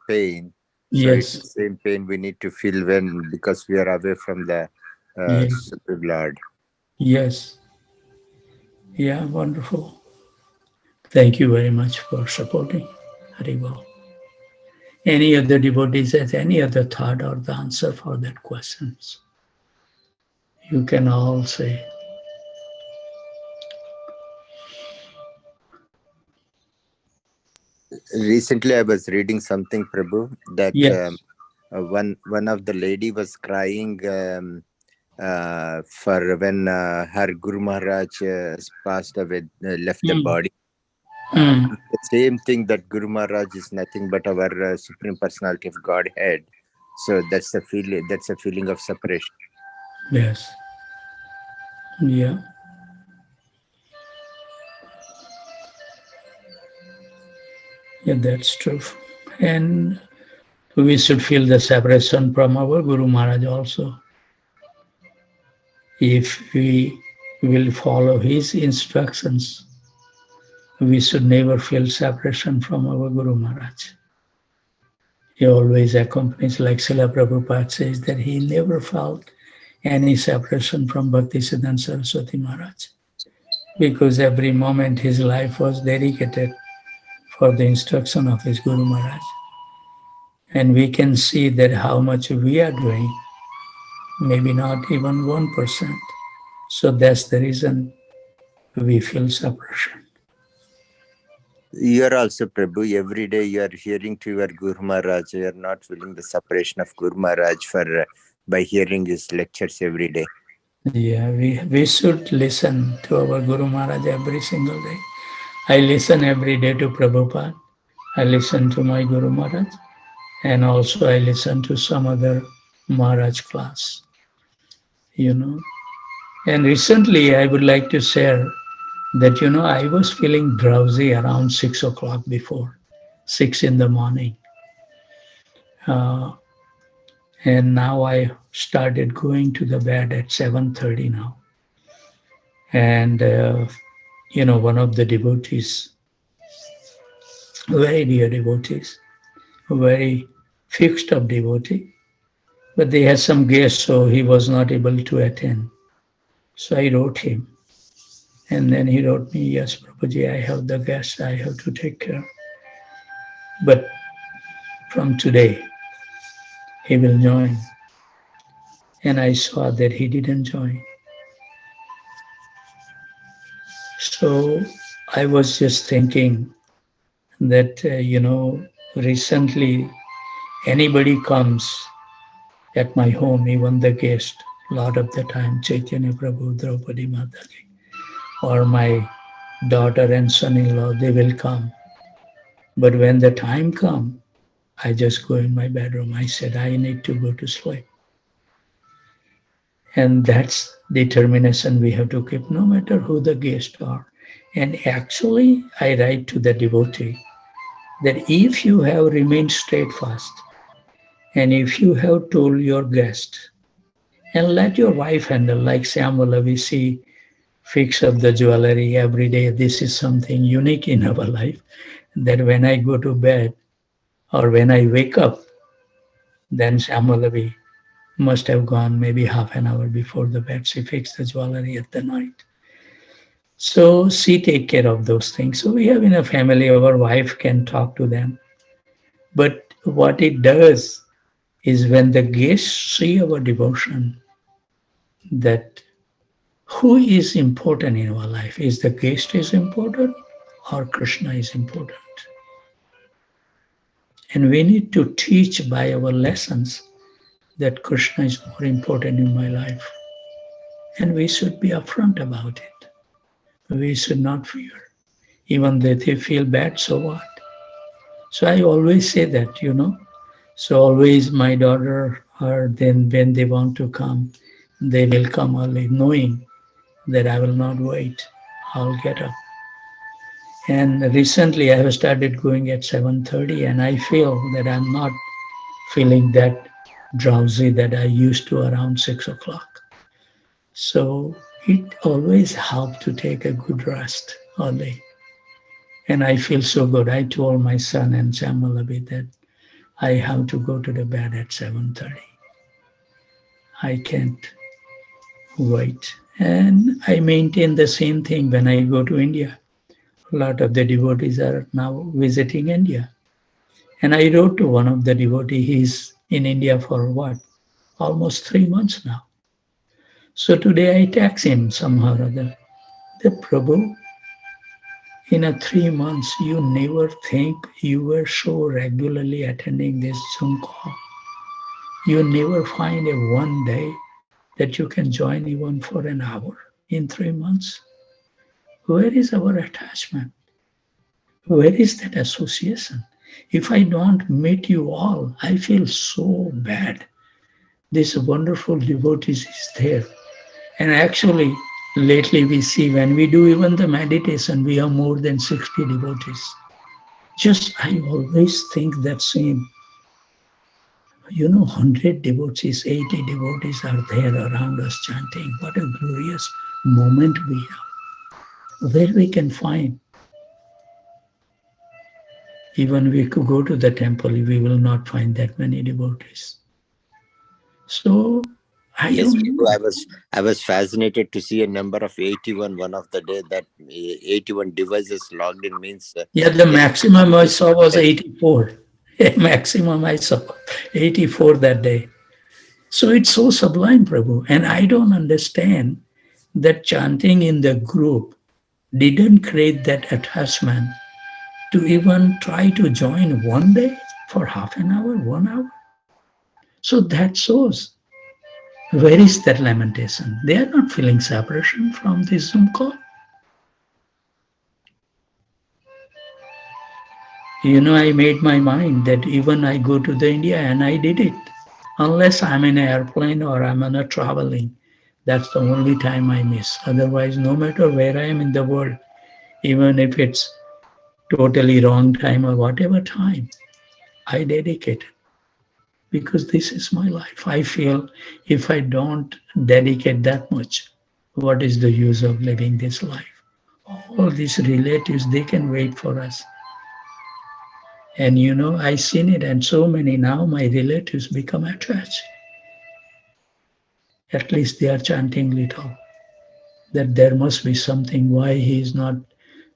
D: pain. So
A: Yes.
D: it's the same pain we need to feel because we are away from the Supreme Lord.
A: Yes. Yeah, wonderful. Thank you very much for supporting. Haribol. Any other devotees has any other thought or the answer for that questions? You can all say.
D: Recently, I was reading something, Prabhu, that
A: Yes.
D: one of the lady was crying for when her Guru Maharaj passed away, left the body. The same thing that Guru Maharaj is nothing but our Supreme Personality of Godhead. So that's the feeling. That's a feeling of separation.
A: Yes. Yeah. Yeah, that's true. And we should feel the separation from our Guru Maharaj also. If we will follow his instructions, we should never feel separation from our Guru Maharaj. He always accompanies, like Srila Prabhupada says, that he never felt any separation from Bhaktisiddhanta Saraswati Maharaj, because every moment his life was dedicated for the instruction of his Guru Maharaj. And we can see that how much we are doing, maybe not even 1%. So that's the reason we feel separation.
D: You are also, Prabhu, every day you are hearing to your Guru Maharaj. You are not feeling the separation of Guru Maharaj by hearing his lectures every day.
A: Yeah, we should listen to our Guru Maharaj every single day. I listen every day to Prabhupada. I listen to my Guru Maharaj. And also I listen to some other Maharaj class. And recently I would like to share that, I was feeling drowsy around 6 o'clock before, 6 in the morning. And now I started going to the bed at 7:30 now. And, one of the devotees, very dear devotees, very fixed up devotee, but they had some guests, so he was not able to attend. So I wrote him And then he wrote me, yes, Prabhuji, I have the guest, I have to take care. But from today, he will join. And I saw that he didn't join. So I was just thinking that, recently anybody comes at my home, even the guest, a lot of the time, Chaitanya Prabhu, Draupadi Mataji, or my daughter and son-in-law, they will come. But when the time comes, I just go in my bedroom. I said, I need to go to sleep. And that's determination we have to keep, no matter who the guests are. And actually, I write to the devotee that if you have remained steadfast, and if you have told your guest, and let your wife handle, like Syamala, we see fix up the jewelry every day. This is something unique in our life, that when I go to bed or when I wake up, then Syamala must have gone maybe half an hour before the bed. She fixed the jewelry at the night. So she take care of those things. So we have in a family, our wife can talk to them. But what it does is when the guests see our devotion, that who is important in our life? Is the guest is important or Krishna is important? And we need to teach by our lessons that Krishna is more important in my life. And we should be upfront about it. We should not fear. Even if they feel bad, so what? So I always say that, So always my daughter, or then when they want to come, they will come early, knowing that I will not wait. I'll get up. And recently I have started going at 7:30, and I feel that I'm not feeling that drowsy that I used to around 6 o'clock. So it always helps to take a good rest early. And I feel so good. I told my son and Syamala that I have to go to the bed at 7:30. I can't wait. And I maintain the same thing when I go to India. A lot of the devotees are now visiting India. And I wrote to one of the devotees, he's in India for what? Almost 3 months now. So today I text him somehow or other, the Prabhu, in 3 months, you never think you were so regularly attending this Zoom call. You never find a one day that you can join even for an hour in 3 months. Where is our attachment? Where is that association? If I don't meet you all, I feel so bad. This wonderful devotees is there. And actually, lately we see when we do even the meditation, we have more than 60 devotees. Just, I always think that same. 100 devotees, 80 devotees are there around us chanting. What a glorious moment we have. Where we can find. Even we could go to the temple, we will not find that many devotees. So,
D: Yes, I was fascinated to see a number of 81 one of the day. That 81 devices logged in means.
A: Yeah, the maximum I saw was 84. Maximum I saw 84 that day. So it's so sublime, Prabhu. And I don't understand that chanting in the group didn't create that attachment to even try to join one day for half an hour, 1 hour. So that shows. Where is that lamentation? They are not feeling separation from this Zoom call. I made my mind that even I go to the India and I did it. Unless I'm in an airplane or I'm on a traveling, that's the only time I miss. Otherwise, no matter where I am in the world, even if it's totally wrong time or whatever time, I dedicate it. Because this is my life. I feel if I don't dedicate that much, what is the use of living this life? All these relatives, they can wait for us. And I've seen it, and so many now, my relatives become attached. At least they are chanting little. that there must be something why he is not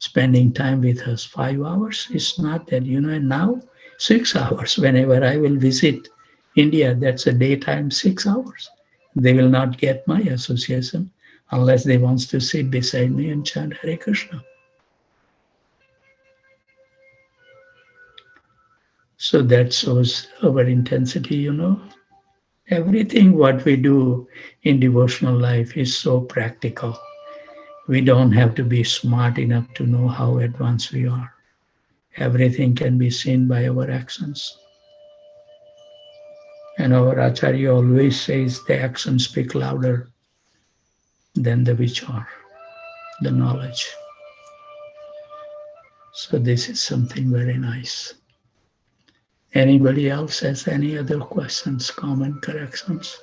A: spending time with us. 5 hours? It's not that, and now 6 hours. Whenever I will visit India, that's a daytime 6 hours. They will not get my association unless they want to sit beside me and chant Hare Krishna. So that shows our intensity, Everything what we do in devotional life is so practical. We don't have to be smart enough to know how advanced we are. Everything can be seen by our actions. And our Acharya always says the actions speak louder than the vichar, the knowledge. So this is something very nice. Anybody else has any other questions, comment, corrections?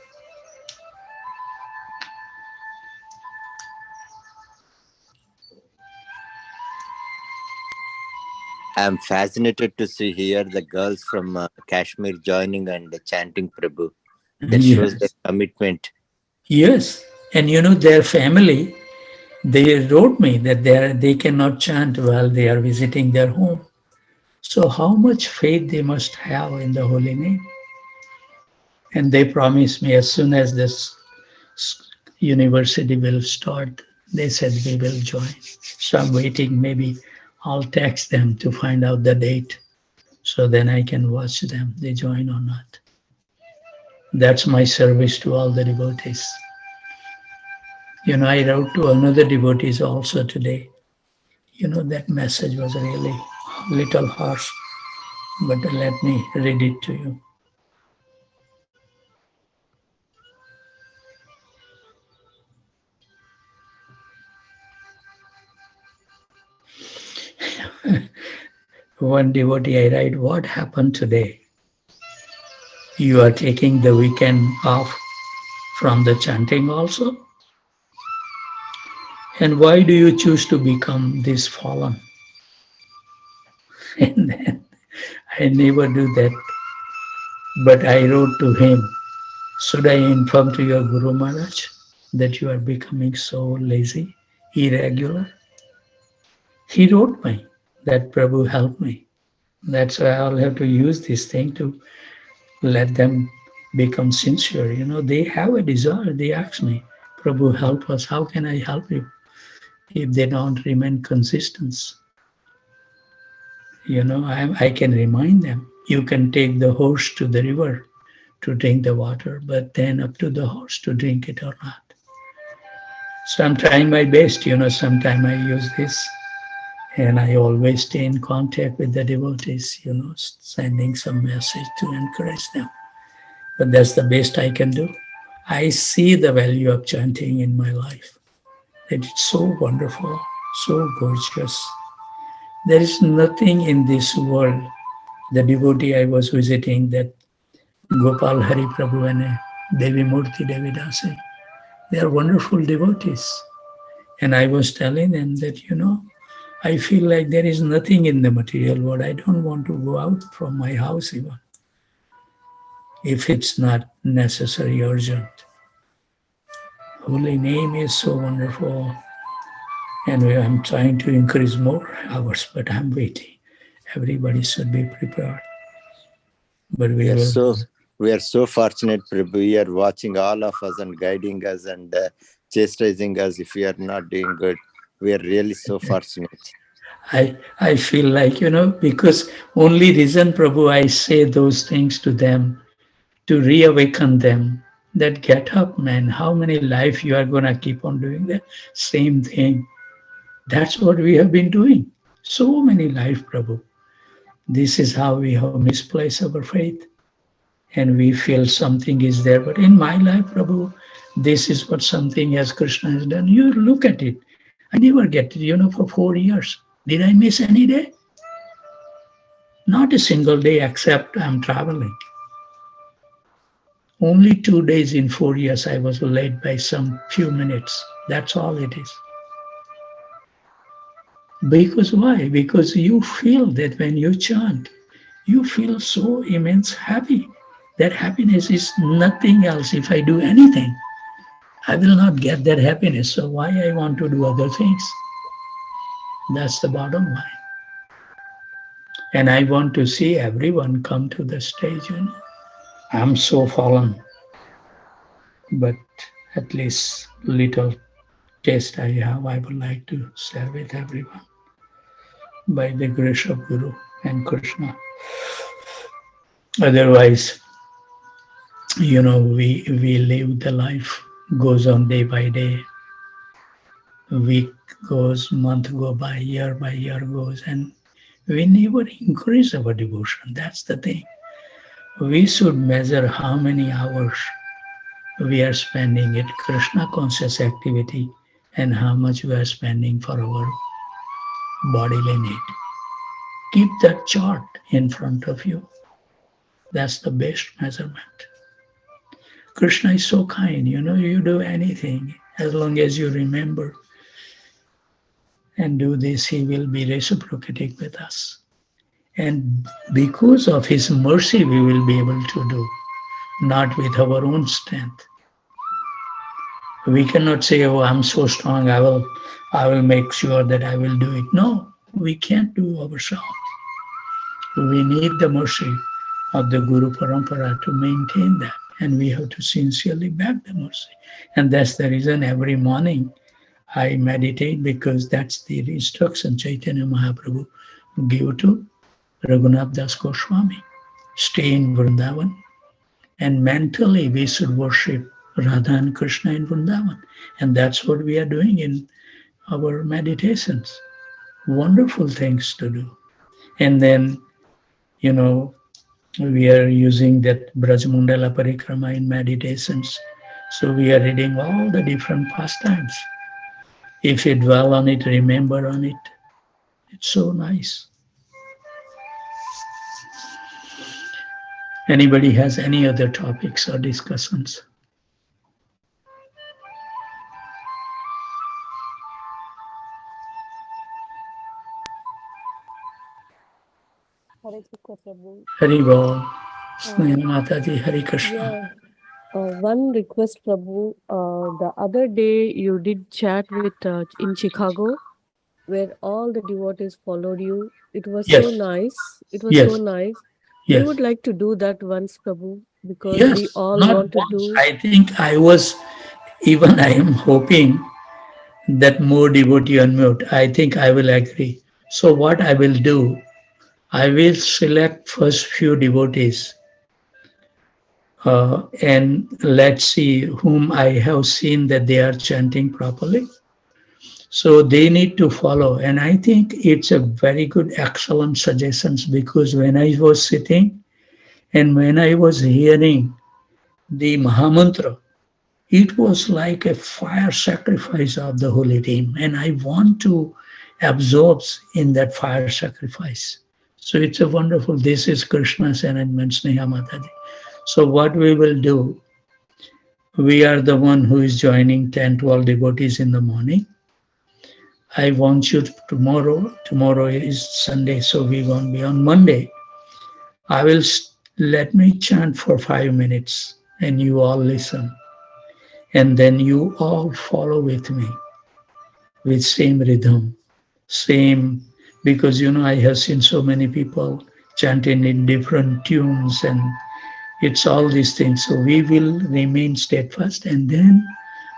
D: I'm fascinated to see here the girls from Kashmir joining and chanting Prabhu. That shows their commitment.
A: Yes, and their family, they wrote me that they cannot chant while they are visiting their home. So how much faith they must have in the holy name. And they promised me as soon as this university will start, they said we will join. So I'm waiting, maybe I'll text them to find out the date. So then I can watch them, they join or not. That's my service to all the devotees. I wrote to another devotees also today. That message was really a little harsh, but let me read it to you. One devotee, I write, what happened today? You are taking the weekend off from the chanting also? And why do you choose to become this fallen? And then I never do that. But I wrote to him, should I inform to your Guru Maharaj that you are becoming so lazy, irregular? He wrote me that Prabhu help me. That's why I'll have to use this thing to let them become sincere. They have a desire. They ask me, Prabhu, help us. How can I help you if they don't remain consistent? I can remind them, you can take the horse to the river to drink the water, but then up to the horse to drink it or not. So I'm trying my best, sometimes I use this. And I always stay in contact with the devotees, sending some message to encourage them. But that's the best I can do. I see the value of chanting in my life. That it's so wonderful, so gorgeous. There is nothing in this world. The devotee I was visiting, that Gopal Hari Prabhu and Devi Murti Devi Dasi, they are wonderful devotees. And I was telling them that, I feel like there is nothing in the material world. I don't want to go out from my house even, if it's not necessary, urgent. Holy name is so wonderful. And I'm trying to increase more hours, but I'm waiting. Everybody should be prepared. But we
D: are so fortunate, Prabhu. You are watching all of us and guiding us and chastising us if we are not doing good. We are really so fortunate.
A: I feel like, because only reason, Prabhu, I say those things to them, to reawaken them, that get up, man. How many lives you are going to keep on doing the same thing? That's what we have been doing. So many lives, Prabhu. This is how we have misplaced our faith. And we feel something is there. But in my life, Prabhu, this is what something as Krishna has done. You look at it. I never get it, for 4 years. Did I miss any day? Not a single day except I'm traveling. Only 2 days in 4 years I was late by some few minutes. That's all it is. Because why? Because you feel that when you chant, you feel so immense happy. That happiness is nothing else. If I do anything, I will not get that happiness. So why I want to do other things? That's the bottom line. And I want to see everyone come to the stage, I'm so fallen, but at least little taste I have, I would like to share with everyone by the grace of Guru and Krishna. Otherwise, we live the life, goes on day by day. Week goes, month go by year goes, and we never increase our devotion. That's the thing. We should measure how many hours we are spending at Krishna conscious activity and how much we are spending for our bodily need. Keep that chart in front of you. That's the best measurement. Krishna is so kind, you do anything as long as you remember and do this, he will be reciprocating with us. And because of his mercy, we will be able to do, not with our own strength. We cannot say, oh, I'm so strong, I will make sure that I will do it. No, we can't do ourselves. We need the mercy of the Guru Parampara to maintain that. And we have to sincerely beg the mercy. And that's the reason every morning I meditate, because that's the instruction Chaitanya Mahaprabhu gave to Raghunath Das Goswami. Stay in Vrindavan. And mentally we should worship Radha and Krishna in Vrindavan. And that's what we are doing in our meditations. Wonderful things to do. And then, we are using that Brajmundala Parikrama in meditations. So we are reading all the different pastimes. If you dwell on it, remember on it, it's so nice. Anybody has any other topics or discussions?
E: Hare Krishna Prabhu.
A: Hari Bol, Sneha Mataji, Hari Krishna.
E: One request, Prabhu. The other day you did chat with in Chicago, where all the devotees followed you. It was so nice. It was so nice. We would like to do that once, Prabhu, because we all want to do.
A: I think I am hoping that more devotee unmute. I think I will agree. So what I will do, I will select first few devotees and let's see whom I have seen that they are chanting properly. So they need to follow. And I think it's a very good, excellent suggestions, because when I was sitting and when I was hearing the Mahamantra, it was like a fire sacrifice of the holy team. And I want to absorb in that fire sacrifice. So it's a wonderful, this is Krishna's arrangement, Sneha Mataji. So what we will do, we are the one who is joining 10, 12 devotees in the morning. I want you tomorrow is Sunday, so we won't be on Monday. Let me chant for 5 minutes and you all listen. And then you all follow with me with same rhythm, same, because I have seen so many people chanting in different tunes and it's all these things. So we will remain steadfast and then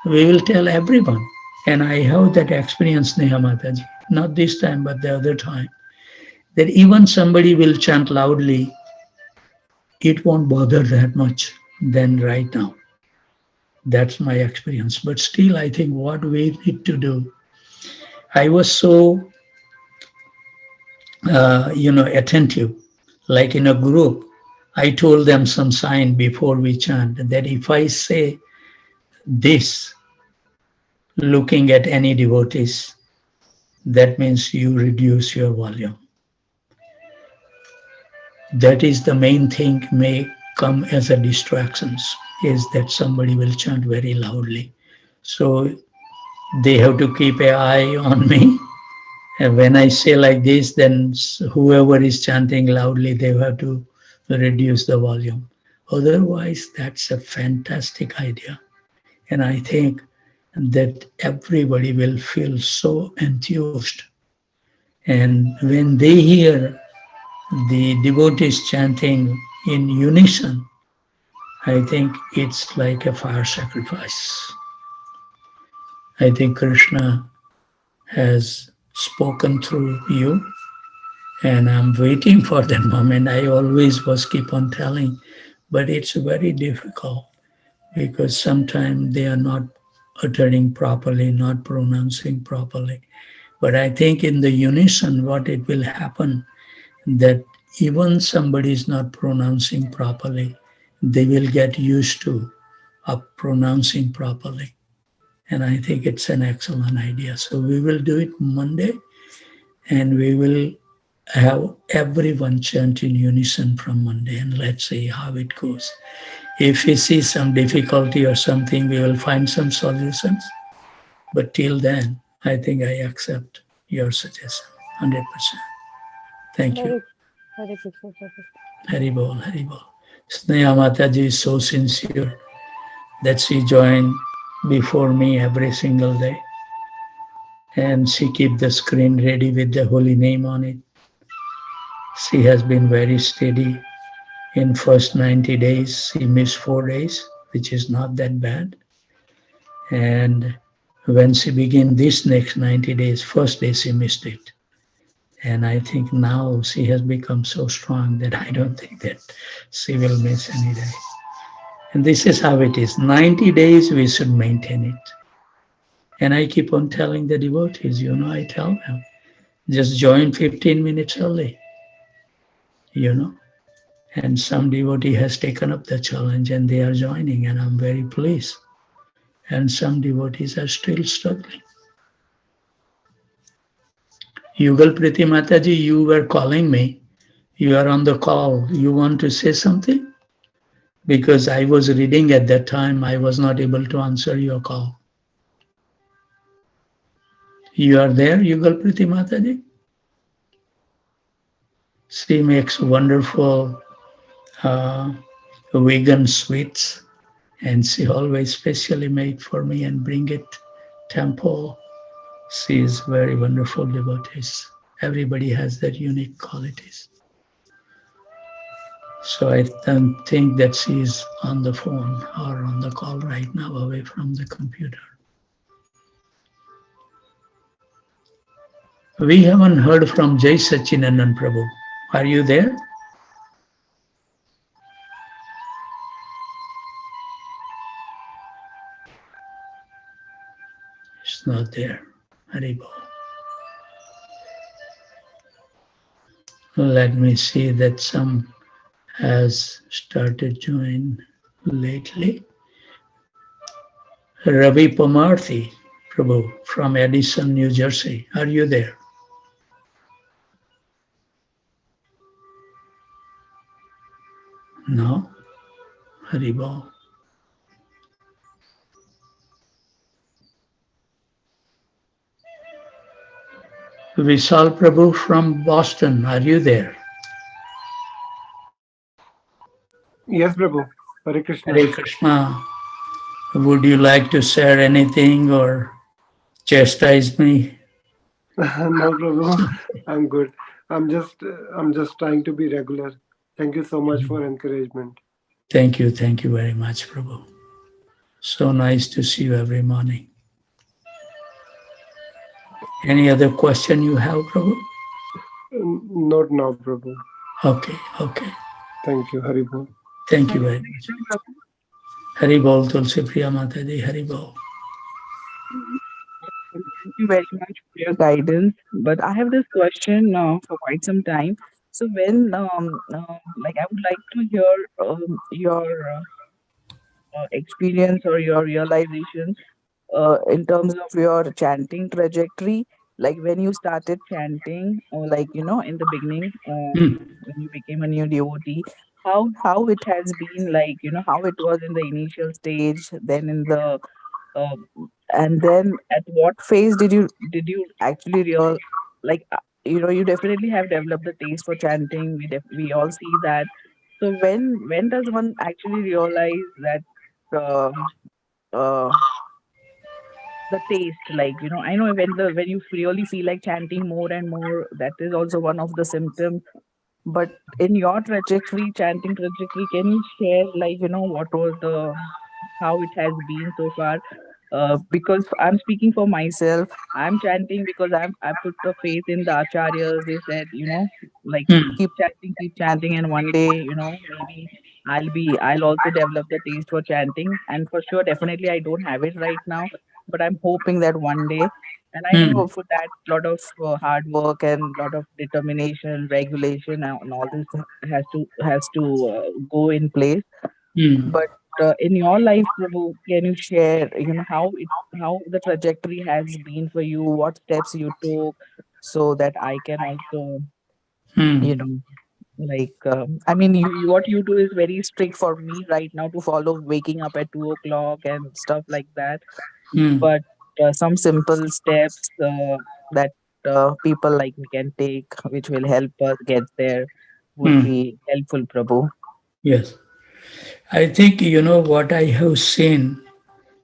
A: we will tell everyone. And I have that experience, Neha Mataji, not this time, but the other time, that even somebody will chant loudly, it won't bother that much than right now. That's my experience. But still, I think what we need to do, I was so, attentive, like in a group, I told them some sign before we chant that if I say this, looking at any devotees, that means you reduce your volume. That is the main thing may come as a distractions, is that somebody will chant very loudly. So they have to keep an eye on me. And when I say like this, then whoever is chanting loudly, they have to reduce the volume. Otherwise, that's a fantastic idea. And I think that everybody will feel so enthused. And when they hear the devotees chanting in unison, I think it's like a fire sacrifice. I think Krishna has spoken through you, and I'm waiting for that moment. I always was keep on telling, but it's very difficult because sometimes they are not uttering properly, not pronouncing properly. But I think in the unison, what it will happen, that even somebody is not pronouncing properly, they will get used to of pronouncing properly. And I think it's an excellent idea. So we will do it Monday, and we will have everyone chant in unison from Monday, and let's see how it goes. If we see some difficulty or something, we will find some solutions. But till then, I think I accept your suggestion, 100%. Thank you.
E: Hare Krishna, Prabhu.
A: Hari Bol, Hari Bol. Sneha Mataji is so sincere that she joined before me every single day. And she keep the screen ready with the holy name on it. She has been very steady. In first 90 days, she missed 4 days, which is not that bad. And when she began this next 90 days, first day she missed it. And I think now she has become so strong that I don't think that she will miss any day. And this is how it is. 90 days we should maintain it. And I keep on telling the devotees, I tell them, just join 15 minutes early, And some devotee has taken up the challenge and they are joining, and I'm very pleased. And some devotees are still struggling. Yugal Priti Mataji, you were calling me. You are on the call. You want to say something? Because I was reading at that time, I was not able to answer your call. You are there, Yugal Priti Mataji? She makes wonderful vegan sweets, and she always specially made for me and bring it temple. She is very wonderful devotees. Everybody has their unique qualities. So I don't think that she is on the phone or on the call right now, away from the computer. We haven't heard from Jai Sachinandan Prabhu. Are you there? It's not there. Haribol. Let me see that some has started joining lately. Ravi Pamarthi Prabhu from Edison, New Jersey. Are you there? No? Haribol. Vishal Prabhu from Boston, are you there?
F: Yes, Prabhu. Hare Krishna.
A: Hare Krishna. Would you like to share anything or chastise me?
F: No, Prabhu. I'm good. I'm just trying to be regular. Thank you so much for encouragement.
A: Thank you very much, Prabhu. So nice to see you every morning. Any other question you have, Prabhu?
F: Not now, Prabhu.
A: Okay.
F: Thank you, Haribol.
A: Thank you very much. Haribol, Tulsi Priya Mataji, Haribol.
G: Thank you very much for your guidance. But I have this question for quite some time. So when, I would like to hear your experience or your realization in terms of your chanting trajectory. Like when you started chanting, or in the beginning, when you became a new devotee, how it has been, how it was in the initial stage, then in the and then at what phase did you actually you definitely have developed the taste for chanting. We all see that. So when does one actually realize that the taste, like, you know, I know when you really feel like chanting more and more, that is also one of the symptoms. But in your trajectory, chanting trajectory, can you share, like, you know, what was the how it has been so far? Because I'm speaking for myself. I'm chanting because I put the faith in the acharyas. They said, you know, like,
A: Hmm.
G: keep chanting, and one day, you know, maybe I'll also develop the taste for chanting. And for sure, definitely, I don't have it right now, but I'm hoping that one day. And I
A: Hmm.
G: know for that, lot of hard work and lot of determination, regulation, and all this has to go in place.
A: Hmm.
G: But in your life, Prabhu, can you share, you know, how the trajectory has been for you? What steps you took, so that I can also,
A: Hmm.
G: you know, like, I mean, what you do is very strict for me right now to follow, waking up at 2 o'clock and stuff like that.
A: Hmm.
G: But some simple steps that people like me can take, which will help us get there, would
A: Hmm.
G: be helpful, Prabhu.
A: Yes. I think, what I have seen,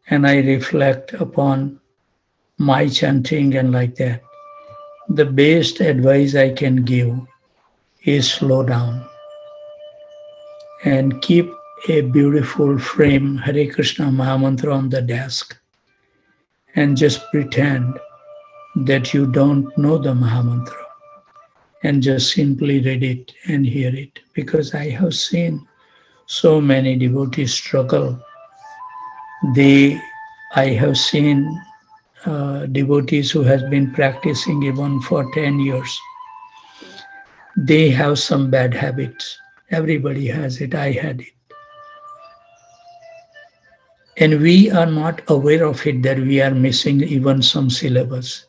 A: and I reflect upon my chanting and like that. The best advice I can give is slow down and keep a beautiful frame Hare Krishna Mahamantra on the desk and just pretend that you don't know the Mahamantra and just simply read it and hear it. Because I have seen so many devotees struggle. I have seen devotees who has been practicing even for 10 years. They have some bad habits. Everybody has it. I had it. And we are not aware of it that we are missing even some syllabus.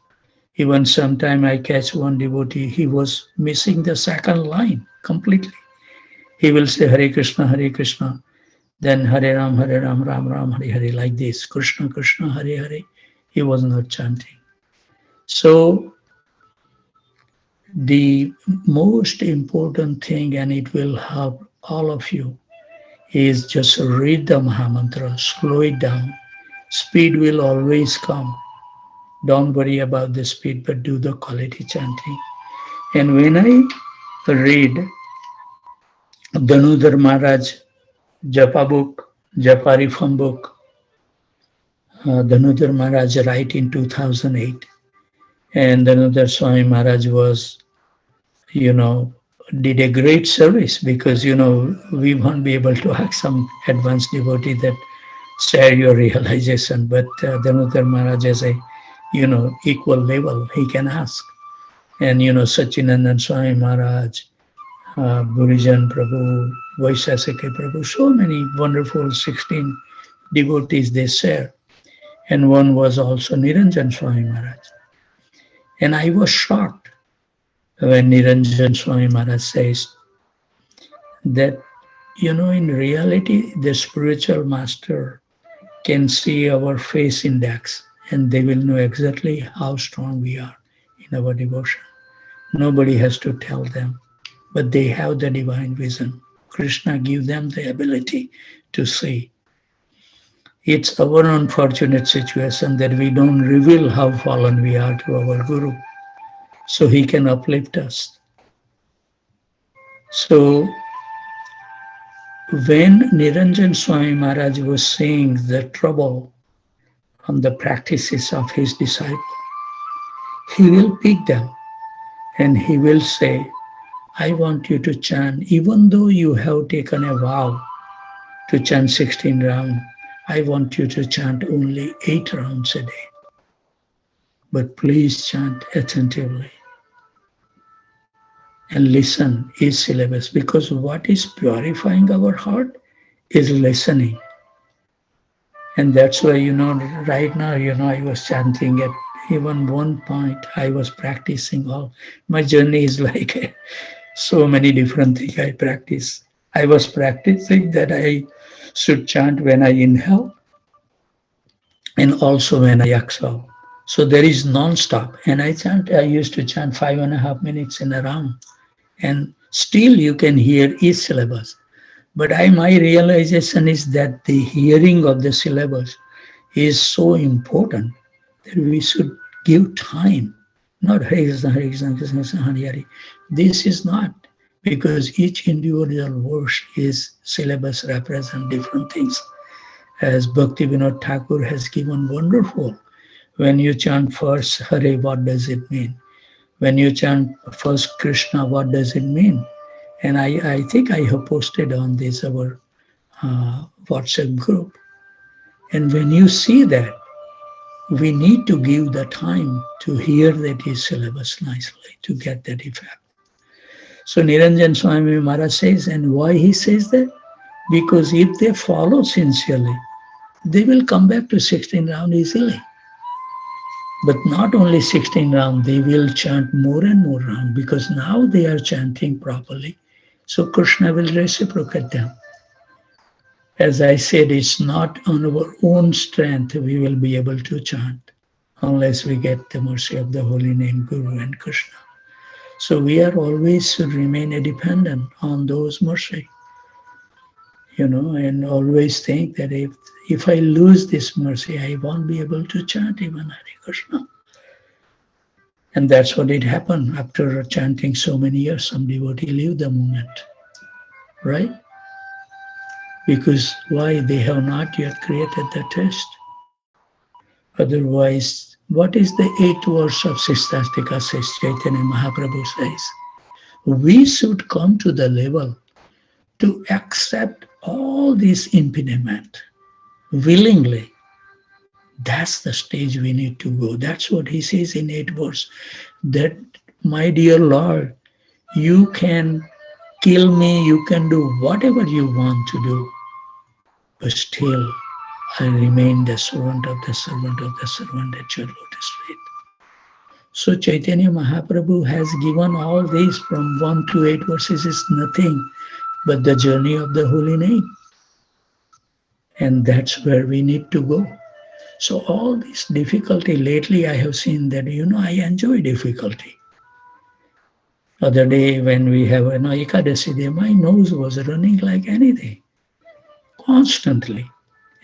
A: Even sometime I catch one devotee, he was missing the second line completely. He will say Hare Krishna, then Hare Ram, Ram Ram, Hare Hare, like this, Krishna Krishna, Hare Hare. He was not chanting. So the most important thing, and it will help all of you, is just read the Mahamantra, slow it down. Speed will always come. Don't worry about the speed, but do the quality chanting. And when I read Dhanudhar Maharaj Japa book, Japa Reform book, Dhanudhar Maharaj write in 2008. And Dhanudhar Swami Maharaj was, did a great service because, we won't be able to ask some advanced devotee that share your realization. But Dhanudhar Maharaj is a, equal level, he can ask. And, Satchinandan Swami Maharaj, Burijan Prabhu, Vaisasike Prabhu, so many wonderful 16 devotees they share. And one was also Niranjan Swami Maharaj. And I was shocked when Niranjan Swami Maharaj says that, in reality, the spiritual master can see our face index and they will know exactly how strong we are in our devotion. Nobody has to tell them, but they have the divine vision. Krishna gives them the ability to see. It's our unfortunate situation that we don't reveal how fallen we are to our Guru, so he can uplift us. So when Niranjan Swami Maharaj was seeing the trouble on the practices of his disciples, he will pick them and he will say, I want you to chant, even though you have taken a vow to chant 16 rounds, I want you to chant only 8 rounds a day. But please chant attentively and listen each syllabus, because what is purifying our heart is listening. And that's why, right now, I was chanting at even one point, I was practicing all. My journey is like so many different things I practice. I was practicing that I should chant when I inhale and also when I exhale. So there is non-stop. And I used to chant 5.5 minutes in a round. And still you can hear each syllabus. But my realization is that the hearing of the syllabus is so important that we should give time, not Hare Krishna, Hare Krishna, Krishna Krishna, Hare Hare. This is not, because each individual verse is syllabus represent different things. As Bhaktivinoda Thakur has given wonderful. When you chant first Hare, what does it mean? When you chant first Krishna, what does it mean? And I think I have posted on this our WhatsApp group. And when you see that, we need to give the time to hear that his syllabus nicely to get that effect. So Niranjan Swami Maharaj says, and why he says that? Because if they follow sincerely, they will come back to 16 round easily. But not only 16 round, they will chant more and more round, because now they are chanting properly. So Krishna will reciprocate them. As I said, it's not on our own strength we will be able to chant, unless we get the mercy of the holy name Guru and Krishna. So we are always should remain dependent on those mercy, and always think that if I lose this mercy, I won't be able to chant even Hare Krishna. And that's what it happened after chanting so many years. Some devotee leave the movement, right? Because why? They have not yet created the taste. Otherwise, what is the 8th verse of Sistastika says, Chaitanya Mahaprabhu says? We should come to the level to accept all this impediment willingly. That's the stage we need to go. That's what he says in 8th verse, that my dear Lord, you can kill me, you can do whatever you want to do, but still I remain the servant of the servant of the servant at your lotus feet. So Chaitanya Mahaprabhu has given all these from 1 to 8 verses is nothing but the journey of the holy name. And that's where we need to go. So all this difficulty, lately I have seen that, I enjoy difficulty. Other day when we have an Ekadasi day, my nose was running like anything, constantly.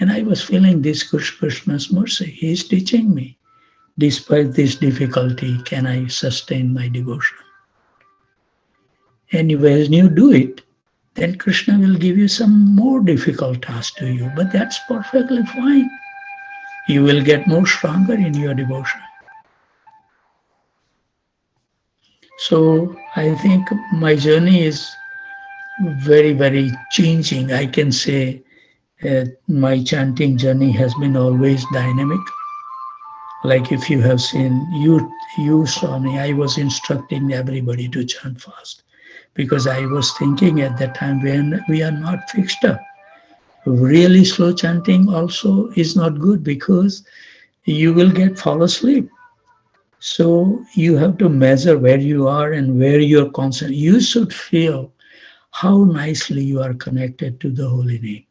A: And I was feeling this Krishna's mercy. He is teaching me. Despite this difficulty, can I sustain my devotion? And when you do it, then Krishna will give you some more difficult task to you. But that's perfectly fine. You will get more stronger in your devotion. So I think my journey is very, very changing. I can say my chanting journey has been always dynamic. Like if you have seen, you saw me, I was instructing everybody to chant fast, because I was thinking at that time when we are not fixed up. Really slow chanting also is not good, because you will fall asleep. So you have to measure where you are and where you're concentrated. You should feel how nicely you are connected to the holy name.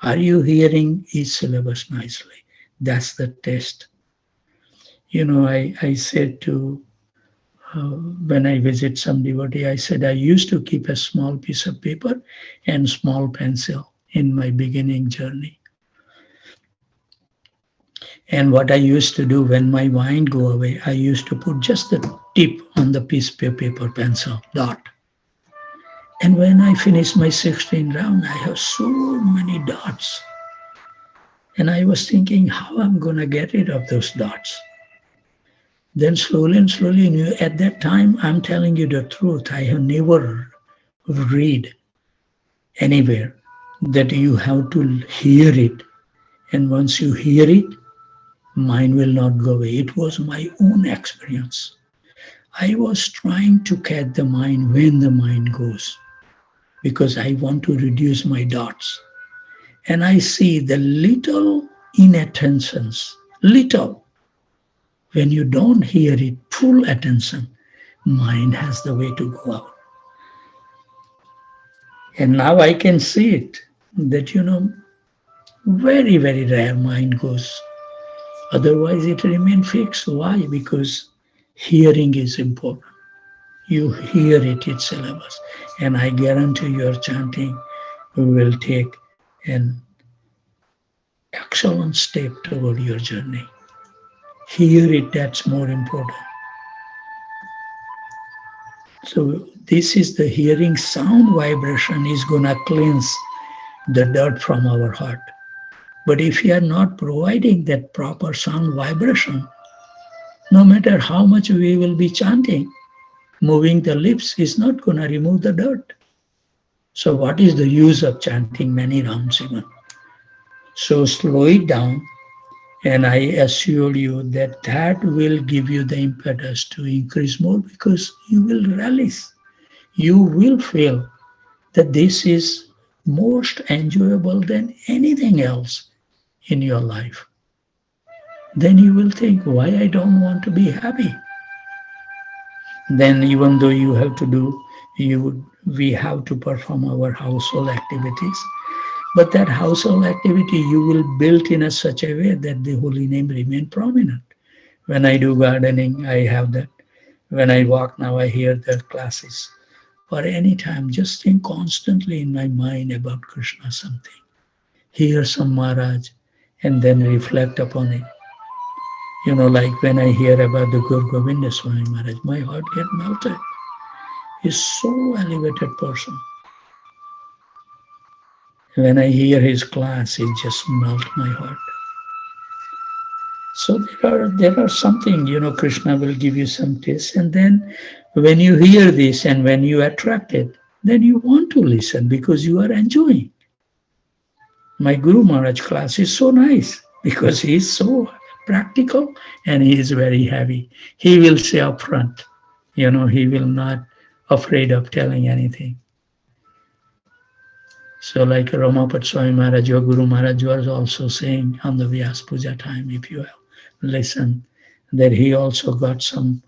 A: Are you hearing each syllabus nicely? That's the test. I said to, when I visit some devotee, I said I used to keep a small piece of paper and small pencil in my beginning journey. And what I used to do when my mind go away, I used to put just the tip on the piece of paper, pencil, dot. And when I finish my 16 round, I have so many dots. And I was thinking how I'm going to get rid of those dots. Then slowly and slowly, at that time, I'm telling you the truth, I have never read anywhere that you have to hear it. And once you hear it, mind will not go away. It was my own experience. I was trying to catch the mind when the mind goes, because I want to reduce my dots. And I see the little inattentions, little. When you don't hear it, full attention, mind has the way to go out. And now I can see it, that, very, very rare mind goes. Otherwise it remains fixed. Why? Because hearing is important. You hear it, it's syllabus. And I guarantee your chanting will take an excellent step toward your journey. Hear it, that's more important. So this is the hearing sound vibration is gonna cleanse the dirt from our heart. But if you are not providing that proper sound vibration, no matter how much we will be chanting, moving the lips is not gonna remove the dirt. So what is the use of chanting many rounds even? So slow it down, and I assure you that that will give you the impetus to increase more, because you will relish. You will feel that this is most enjoyable than anything else in your life. Then you will think, why I don't want to be happy? Then even though you have to do, we have to perform our household activities, but that household activity you will build in such a way that the holy name remain prominent. When I do gardening, I have that. When I walk now, I hear the classes. For any time, just think constantly in my mind about Krishna something. Hear some Maharaj and then reflect upon it. You know, like when I hear about the Guru Govinda Swami Maharaj, my heart gets melted. He's so elevated person. When I hear his class, it just melts my heart. So there are something, you know, Krishna will give you some taste, and then when you hear this and when you are attracted, then you want to listen because you are enjoying. My Guru Maharaj class is so nice because he is so practical and he is very heavy. He will say up front, you know, he will not afraid of telling anything. So like Ramapat Swami Maharaj, your Guru Maharaj was also saying on the Vyas Puja time, if you listen, that he also got some,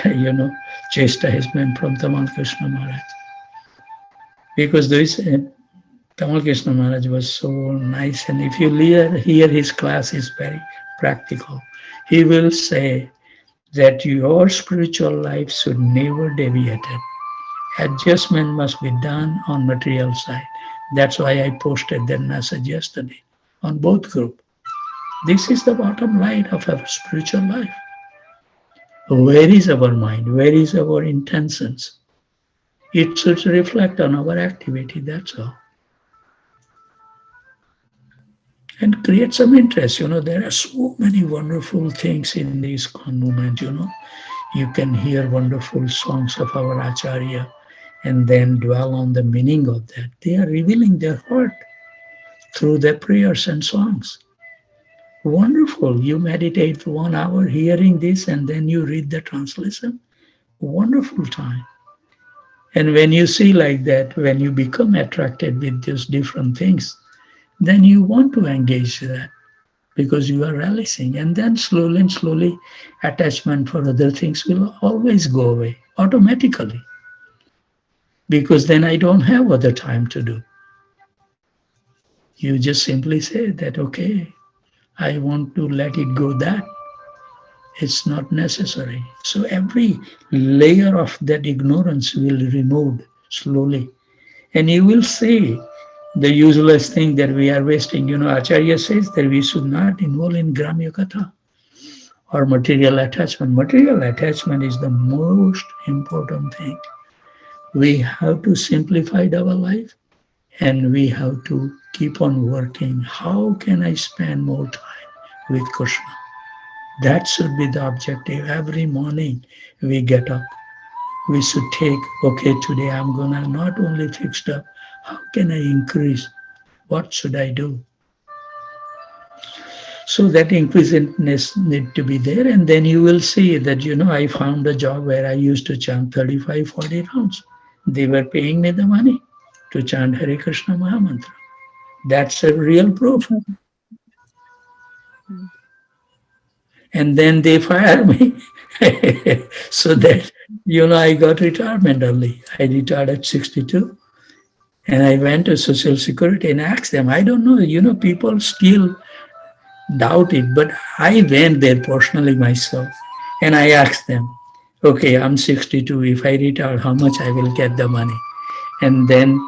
A: you know, chastisement from Tamal Krishna Maharaj. Because this Tamal Krishna Maharaj was so nice, and if you hear his class is very practical. He will say that your spiritual life should never deviate. Adjustment must be done on material side. That's why I posted that message yesterday on both groups. This is the bottom line of our spiritual life. Where is our mind? Where is our intentions? It should reflect on our activity, that's all. And create some interest. You know, there are so many wonderful things in this ISKCON movement, you know. You can hear wonderful songs of our Acharya and then dwell on the meaning of that. They are revealing their heart through their prayers and songs. Wonderful. You meditate for 1 hour hearing this and then you read the translation. Wonderful time. And when you see like that, when you become attracted with these different things, then you want to engage that because you are relishing. And then slowly and slowly, attachment for other things will always go away automatically. Because then I don't have other time to do. You just simply say that, okay, I want to let it go that. It's not necessary. So every layer of that ignorance will be removed slowly. And you will see the useless thing that we are wasting. You know, Acharya says that we should not involve in Gramya Katha or material attachment. Material attachment is the most important thing. We have to simplify our life and we have to keep on working. How can I spend more time with Krishna? That should be the objective. Every morning we get up. We should take, okay, today I'm gonna not only fix up, how can I increase? What should I do? So that inclusiveness need to be there, and then you will see that, you know, I found a job where I used to chant 35, 40 rounds. They were paying me the money to chant Hare Krishna Mahamantra. That's a real proof. And then they fired me. So that, you know, I got retirement early. I retired at 62. And I went to Social Security and asked them, I don't know, you know, people still doubt it, but I went there personally myself. And I asked them, okay, I'm 62. If I retire, how much I will get the money? And then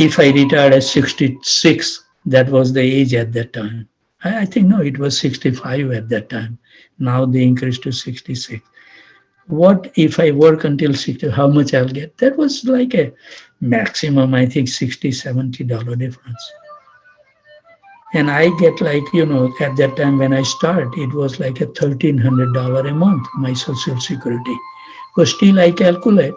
A: if I retire at 66, That was the age at that time. I think, no, it was 65 at that time. Now they increased to 66. What if I work until 60, how much I'll get? That was like a maximum, I think, $60, $70 difference. And I get like, at that time when I start, it was like a $1,300 a month, my Social Security. But still I calculate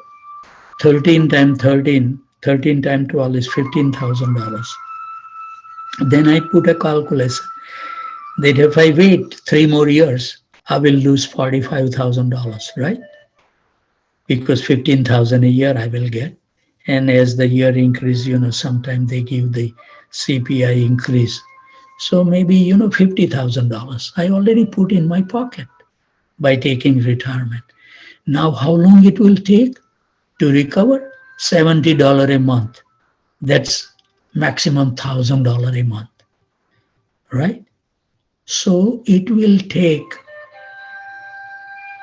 A: 13 times 13, 13 times 12 is $15,000. Then I put a calculation that if I wait 3 more years, I will lose $45,000, right? Because 15,000 a year I will get. And as the year increase, sometimes they give the CPI increase. So maybe, $50,000 I already put in my pocket by taking retirement. Now, how long it will take to recover? $70 a month. That's maximum $1,000 a month, right? So it will take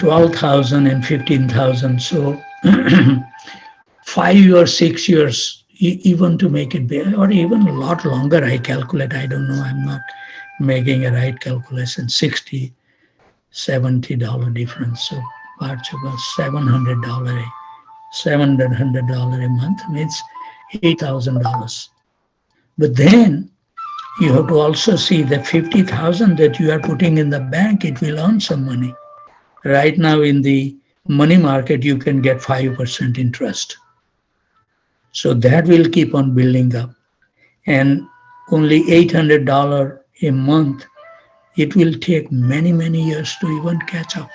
A: 12,000 and 15,000. So 5 or 6 years even to make it better, or even a lot longer. I calculate, I don't know, I'm not making a right calculation. $60, $70 difference. So parts about $700 a month means $8,000. But then you have to also see that 50,000 that you are putting in the bank, it will earn some money. Right now in the money market, you can get 5% interest. So that will keep on building up. And only $800 a month, it will take many, many years to even catch up.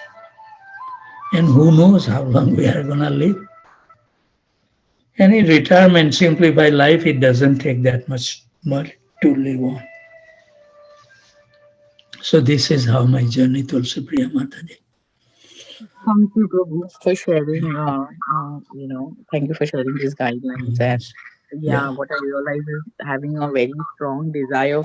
A: And who knows how long we are going to live. And in retirement, simply by life, it doesn't take that much to live on. So this is how my journey, Tulsi Priya Mataji.
G: Thank you, Prabhu, for sharing. Thank you for sharing these guidelines. And what I realize is having a very strong desire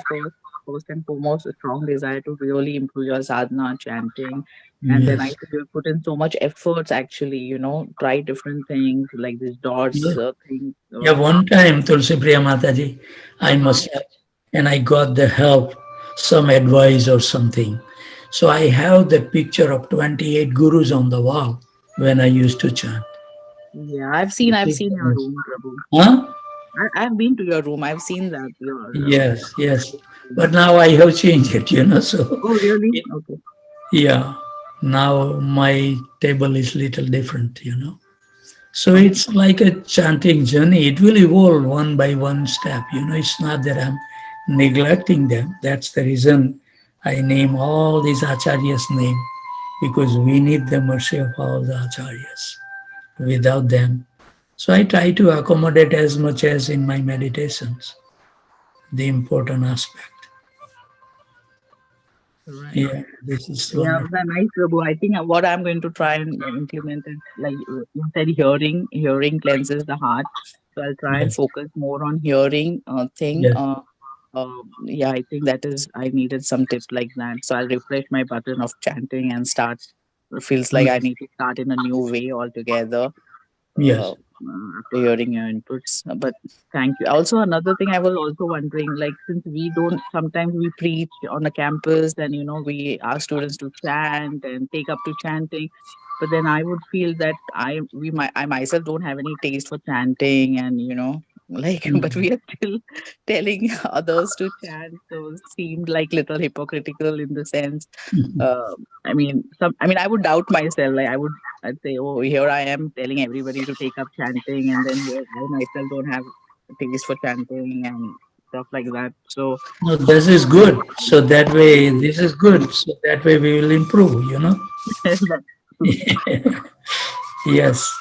G: first and foremost, a strong desire to really improve your sadhana, chanting. And then I think you put in so much efforts, actually, try different things like these dots things.
A: One time, Tulsi Priya Mataji, I must have, and I got the help, some advice or something. So I have the picture of 28 gurus on the wall when I used to chant.
G: Yeah, I've seen your room, Prabhu.
A: Huh?
G: I've been to your room. I've seen that.
A: Yes. But now I have changed it, so.
G: Oh, really? Okay.
A: Yeah. Now my table is little different, So it's like a chanting journey. It will evolve one by one step, It's not that I'm neglecting them. That's the reason I name all these acharyas' name, because we need the mercy of all the acharyas. Without them, so I try to accommodate as much as in my meditations, the important aspect.
G: Right.
A: Yeah, this is
G: nice, Prabhu. I think what I'm going to try and implement is, like you said, hearing cleanses the heart. So I'll try and focus more on hearing thing.
A: Yes.
G: I think I needed some tips like that. So I'll refresh my button of chanting and start. It feels like I need to start in a new way altogether.
A: Yes.
G: After hearing your inputs. But thank you. Also, another thing I was also wondering, like, since sometimes we preach on the campus and, we ask students to chant and take up to chanting. But then I would feel that I myself don't have any taste for chanting and, but we are still telling others to chant. So it seemed like little hypocritical in the sense. I would doubt myself. Like I'd say, oh, here I am telling everybody to take up chanting, and then here I myself don't have taste for chanting and stuff like that. So
A: no, this is good. So that way, this is good. So that way we will improve, Yes,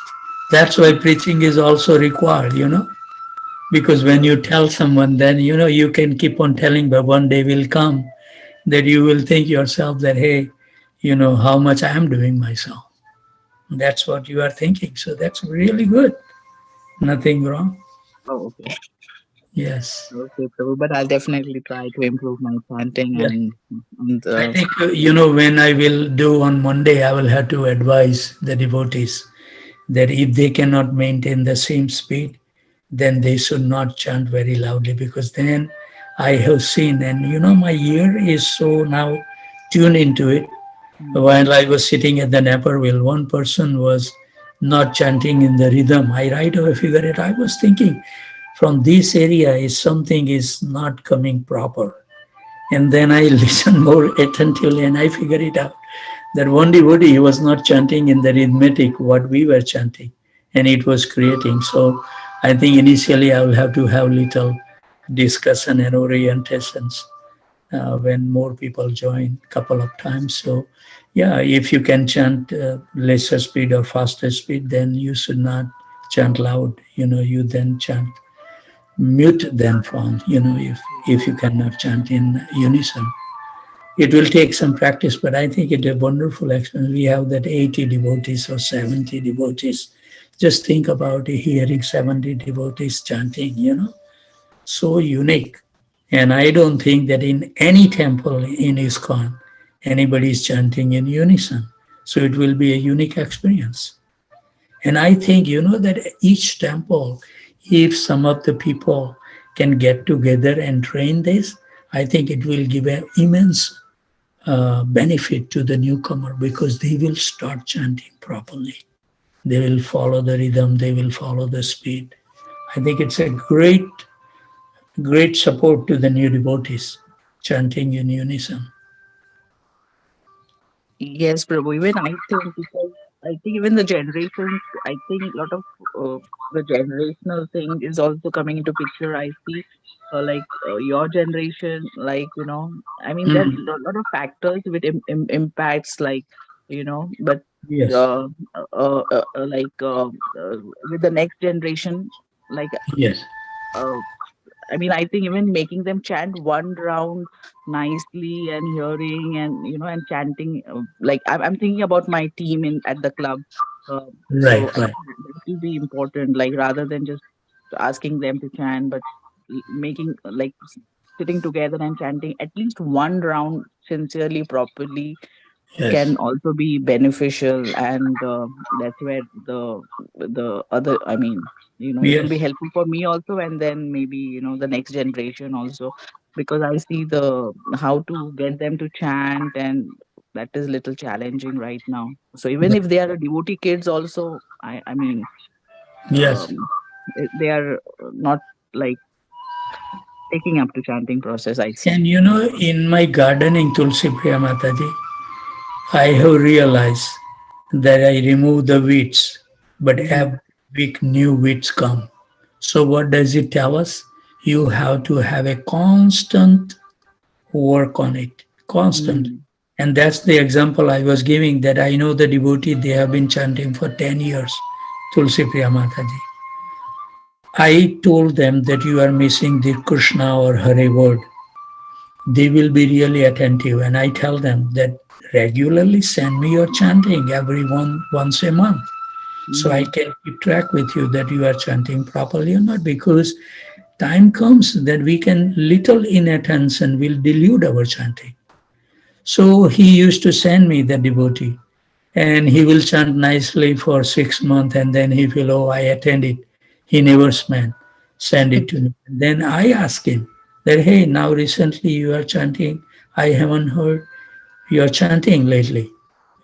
A: that's why preaching is also required, because when you tell someone, then, you can keep on telling, but one day will come that you will think yourself that, hey, how much I am doing myself. That's what you are thinking. So that's really good. Nothing wrong.
G: Oh, okay.
A: Yes.
G: Okay, but I'll definitely try to improve my chanting.
A: Yeah.
G: And
A: I think, when I will do on Monday, I will have to advise the devotees that if they cannot maintain the same speed, then they should not chant very loudly, because then I have seen, and my ear is so now tuned into it. While I was sitting at the Naperville, one person was not chanting in the rhythm. I right away figured it. I was thinking from this area is something is not coming proper. And then I listened more attentively and I figured it out. That one devotee was not chanting in the rhythmic what we were chanting, and it was creating. So I think initially I will have to have little discussion and orientations when more people join couple of times. So yeah, if you can chant lesser speed or faster speed, then you should not chant loud. You then chant mute then from, if you cannot chant in unison. It will take some practice, but I think it's a wonderful experience. We have that 80 devotees or 70 devotees. Just think about hearing 70 devotees chanting, so unique. And I don't think that in any temple in ISKCON, anybody is chanting in unison. So it will be a unique experience. And I think, that each temple, if some of the people can get together and train this, I think it will give an immense benefit to the newcomer, because they will start chanting properly. They will follow the rhythm, they will follow the speed. I think it's a great support to the new devotees, chanting in unison.
G: Yes, Prabhu. Even I think, because I think even the generations, I think a lot of the generational thing is also coming into picture. I see your generation, I mean, there's a lot of factors with impacts, but
A: Yes.
G: With the next generation,
A: Yes.
G: I mean, I think even making them chant one round nicely and hearing and and chanting, I'm thinking about my team at the club.
A: Right.
G: It will be important, rather than just asking them to chant, but making sitting together and chanting at least one round sincerely, properly, can also be beneficial, and that's where the other, I mean, it will be helpful for me also, and then maybe the next generation also, because I see how to get them to chant, and that is little challenging right now. So even if they are devotee kids also, I mean,
A: yes,
G: they are not taking up to chanting process, I see.
A: And in my gardening, Tulsi Priya Mataji, I have realized that I remove the weeds, but every week new weeds come. So what does it tell us? You have to have a constant work on it, constant. And that's the example I was giving, that I know the devotee, they have been chanting for 10 years, Tulsi Priya Mataji. I told them that you are missing the Krishna or Hare word. They will be really attentive, and I tell them that regularly send me your chanting once a month, so I can keep track with you that you are chanting properly or not, because time comes that we can, little inattention will dilute our chanting. So he used to send me the devotee, and he will chant nicely for 6 months, and then he will, oh, I attended. He never send it to me. Then I ask him that, hey, now recently you are chanting, I haven't heard you are chanting lately.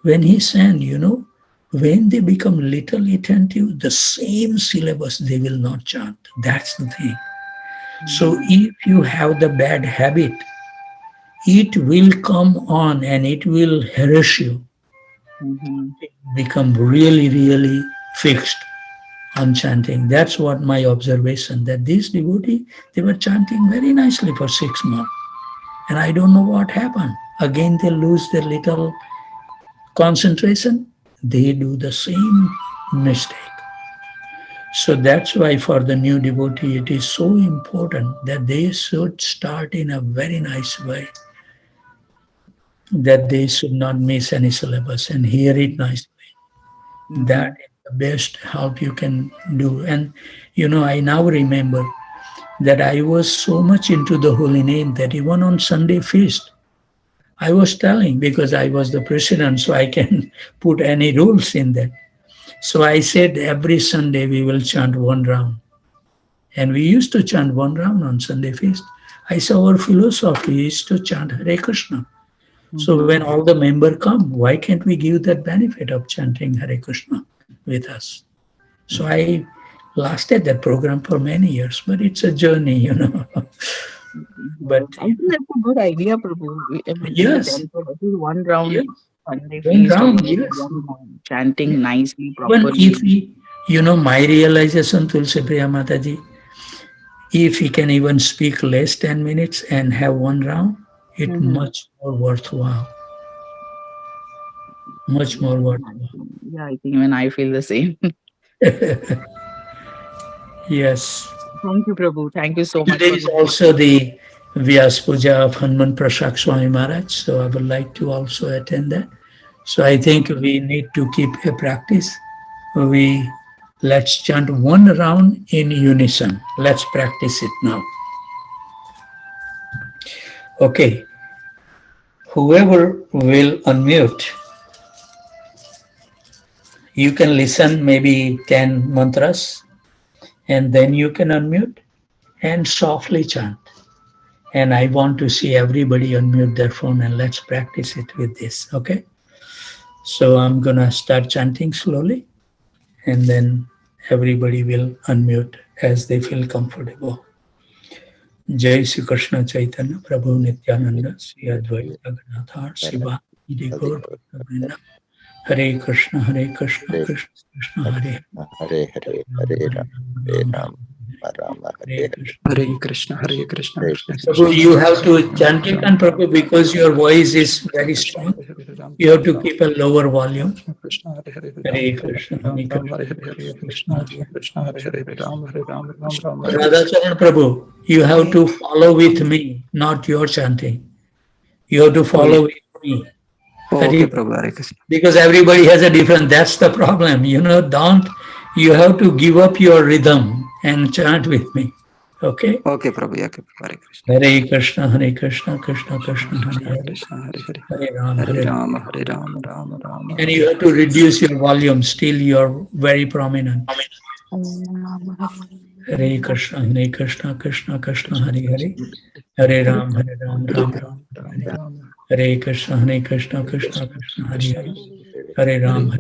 A: When he sent, when they become little attentive, the same syllabus they will not chant. That's the thing. So if you have the bad habit, it will come on and it will harass you. It become really, really fixed on chanting. That's what my observation, that this devotee, they were chanting very nicely for 6 months. And I don't know what happened. Again, they lose their little concentration. They do the same mistake. So that's why for the new devotee, it is so important that they should start in a very nice way, that they should not miss any syllabus and hear it nicely. That is the best help you can do. And I now remember that I was so much into the holy name that even on Sunday feast, I was telling, because I was the president, so I can put any rules in that. So I said every Sunday we will chant one round. And we used to chant one round on Sunday feast. I said, our philosophy is to chant Hare Krishna. So when all the members come, why can't we give that benefit of chanting Hare Krishna with us? So I lasted that program for many years, but it's a journey, you know. But
G: I think that's a good idea, Prabhu.
A: Yes.
G: One round.
A: Yes.
G: Sunday
A: One
G: feast,
A: round,
G: or
A: yes.
G: one round, chanting nicely,
A: Even
G: properly.
A: if we, you know, my realization, Tulsi Priya Mataji, if he can even speak less 10 minutes and have one round, it's much more worthwhile. Much more worthwhile.
G: Yeah, I think even I feel the same.
A: Yes.
G: Thank you, Prabhu. Thank you so much.
A: Today is also the Vyas Puja of Hanuman Prashad Swami Maharaj, so I would like to also attend that. So I think we need to keep a practice. Let's chant one round in unison. Let's practice it now. Okay. Whoever will unmute, you can listen maybe 10 mantras, and then you can unmute and softly chant. And I want to see everybody unmute their phone, and let's practice it with this, okay? So I'm gonna start chanting slowly, and then everybody will unmute as they feel comfortable. Jai Sri Krishna Chaitanya Prabhu Nityananda Sri Advaita Gadadhar Shiva Adi Gaur Bhakta Hare Krishna Krishna Krishna Hare
D: Hare Hare, Hare Ram, Hare Ram, Rama Hare Hare.
H: Hare Krishna, Hare Krishna, Krishna
A: Prabhu, you have to chant it, and Prabhu, because your voice is very strong, you have to keep a lower volume. Hare Krishna, Hare Krishna, Radhacharan Prabhu, you have to follow with me, not your chanting. You have to follow with me.
H: Okay, Prabhu, Hare Krishna.
A: Because everybody has a different, that's the problem. You know, you have to give up your rhythm and chant with me. Okay?
H: Okay, Prabhu, okay, Hare
A: Hare
H: Krishna.
A: Krishna, Krishna Krishna, Hare Hare.
H: Krishna, Hare Hare.
A: Hare Ram,
H: Hare
A: Hare Ram.
H: Rama, Hare Rama, Rama Rama.
A: And you have to reduce your volume, still you're very prominent. Hare Krishna, Krishna Krishna, Hare Hare. Hare Ram, Ram Ram. Hare Krishna, Krishna Krishna, Hare Hare. Hare Ram, Hare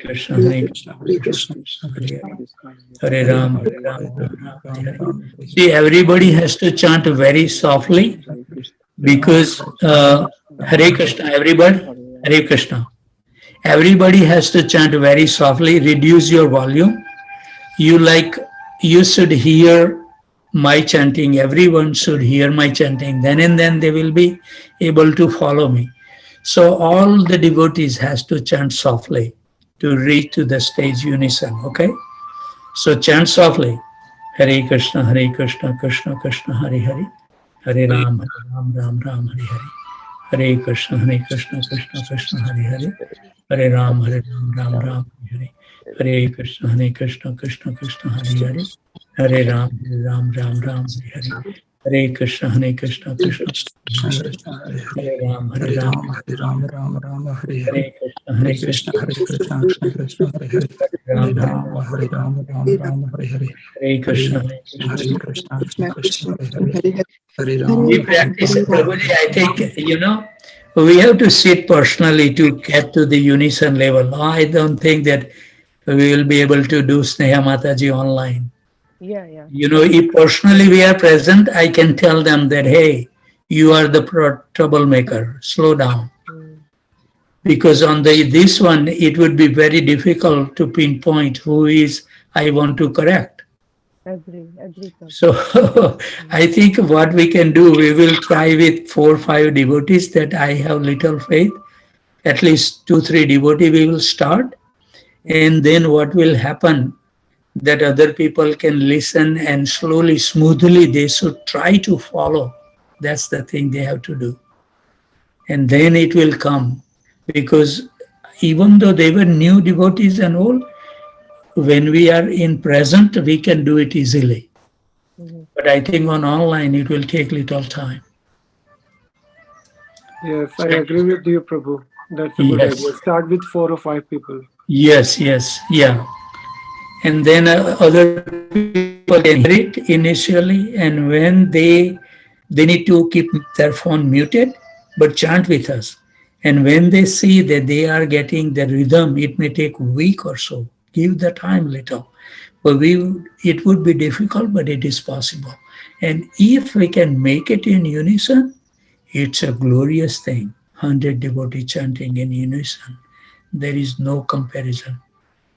A: Krishna, Krishna Hare Hare. Hare Ram, Ram. See, everybody has to chant very softly, because Hare Krishna, everybody, Hare Krishna. Everybody has to chant very softly, reduce your volume. You should hear my chanting, everyone should hear my chanting, then and then they will be able to follow me. So all the devotees has to chant softly to reach to the stage unison, okay? So chant softly. Hare Krishna, Krishna Krishna, Hare Hare. Hare Ram, Ram Ram, Hare Hare. Hare Krishna, Krishna Krishna, Hare Hare. Hare Ram, Ram Ram, Hare Hare. Hare Krishna, Krishna Krishna, Hare Hare. Hare Ram, Ram Ram, Hare Hare. Hare Krishna, Krishna Krishna, Hare Ram,
H: Rama, Hare
A: Hare
H: Hare
A: Krishna,
H: Krishna, Krishna, Hare Hare. Hare Rama, Hare Hare.
A: Hare Krishna.
H: Hare Krishna, Krishna, Hare Hare. Hare Rama.
A: We practice it, Prabhuji. I think, we have to sit personally to get to the unison level. I don't think that we will be able to do Sneha Mataji online.
E: Yeah.
A: If personally we are present, I can tell them that, hey, you are the troublemaker, slow down. Because on this one, it would be very difficult to pinpoint who is I want to correct.
E: Agree.
A: So I think what we can do, we will try with 4 or 5 devotees that I have little faith. At least 2-3 devotees we will start. And then what will happen, that other people can listen and slowly, smoothly, they should try to follow. That's the thing they have to do. And then it will come. Because even though they were new devotees and all, when we are in present, we can do it easily. But I think on online, it will take little time.
F: Yes, I agree with you, Prabhu. That's a good idea. Start with 4 or 5 people.
A: Yes, yeah. and then other people can hear it initially, and when they need to keep their phone muted, but chant with us. And when they see that they are getting the rhythm, it may take a week or so. Give the time little. But it would be difficult, but it is possible. And if we can make it in unison, it's a glorious thing. 100 devotees chanting in unison. There is no comparison.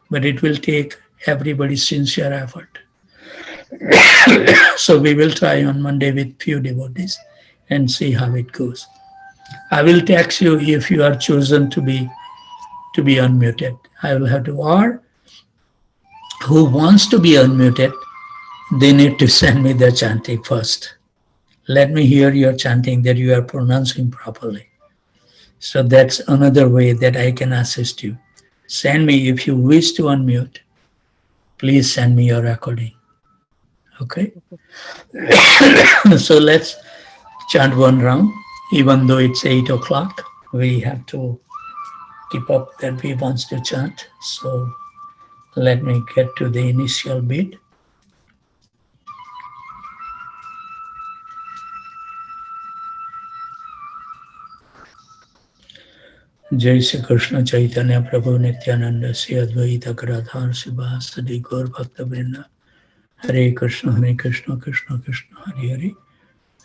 A: But it will take everybody's sincere effort. So we will try on Monday with few devotees and see how it goes. I will text you if you are chosen to be unmuted. I will have to, or who wants to be unmuted, they need to send me the chanting first. Let me hear your chanting that you are pronouncing properly. So that's another way that I can assist you. Send me, if you wish to unmute, please send me your recording. Okay? So let's chant one round. Even though it's 8 o'clock, we have to keep up that we want to chant. So let me get to the initial bit. Jai Shri Krishna Chaitanya Prabhu Nityananda Sri Advaita Gadadhar Sivasadi Gaur Bhakta Vrinda. Hare Krishna Krishna Krishna Hare Hare.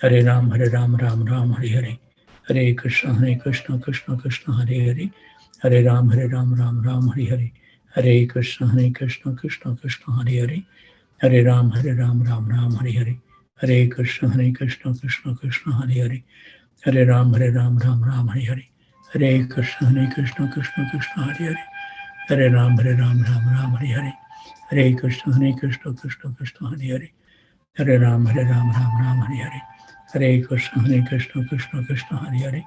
A: Hare Ram Ram Ram Hare Hare. Hare Krishna Krishna Krishna Hare Hare. Hare Ram Ram Ram Hare Hare. Hare Krishna Krishna Krishna Hare Hare. Hare Ram Ram Hare Hare. Hare Krishna Krishna Krishna Hare Hare. Hare Ram Ram Hare Hare. Hare Krishna Krishna Krishna Hare Hare. Hare Ram Ram Hare Hare. Hare Krishna Krishna Krishna Hare Hare. Hare Ram Ram Hare Hare. Hare Krishna Krishna Krishna Hare Hare. Hare Ram Ram Hare Hare. Hare Krishna Krishna Krishna Hare Hare.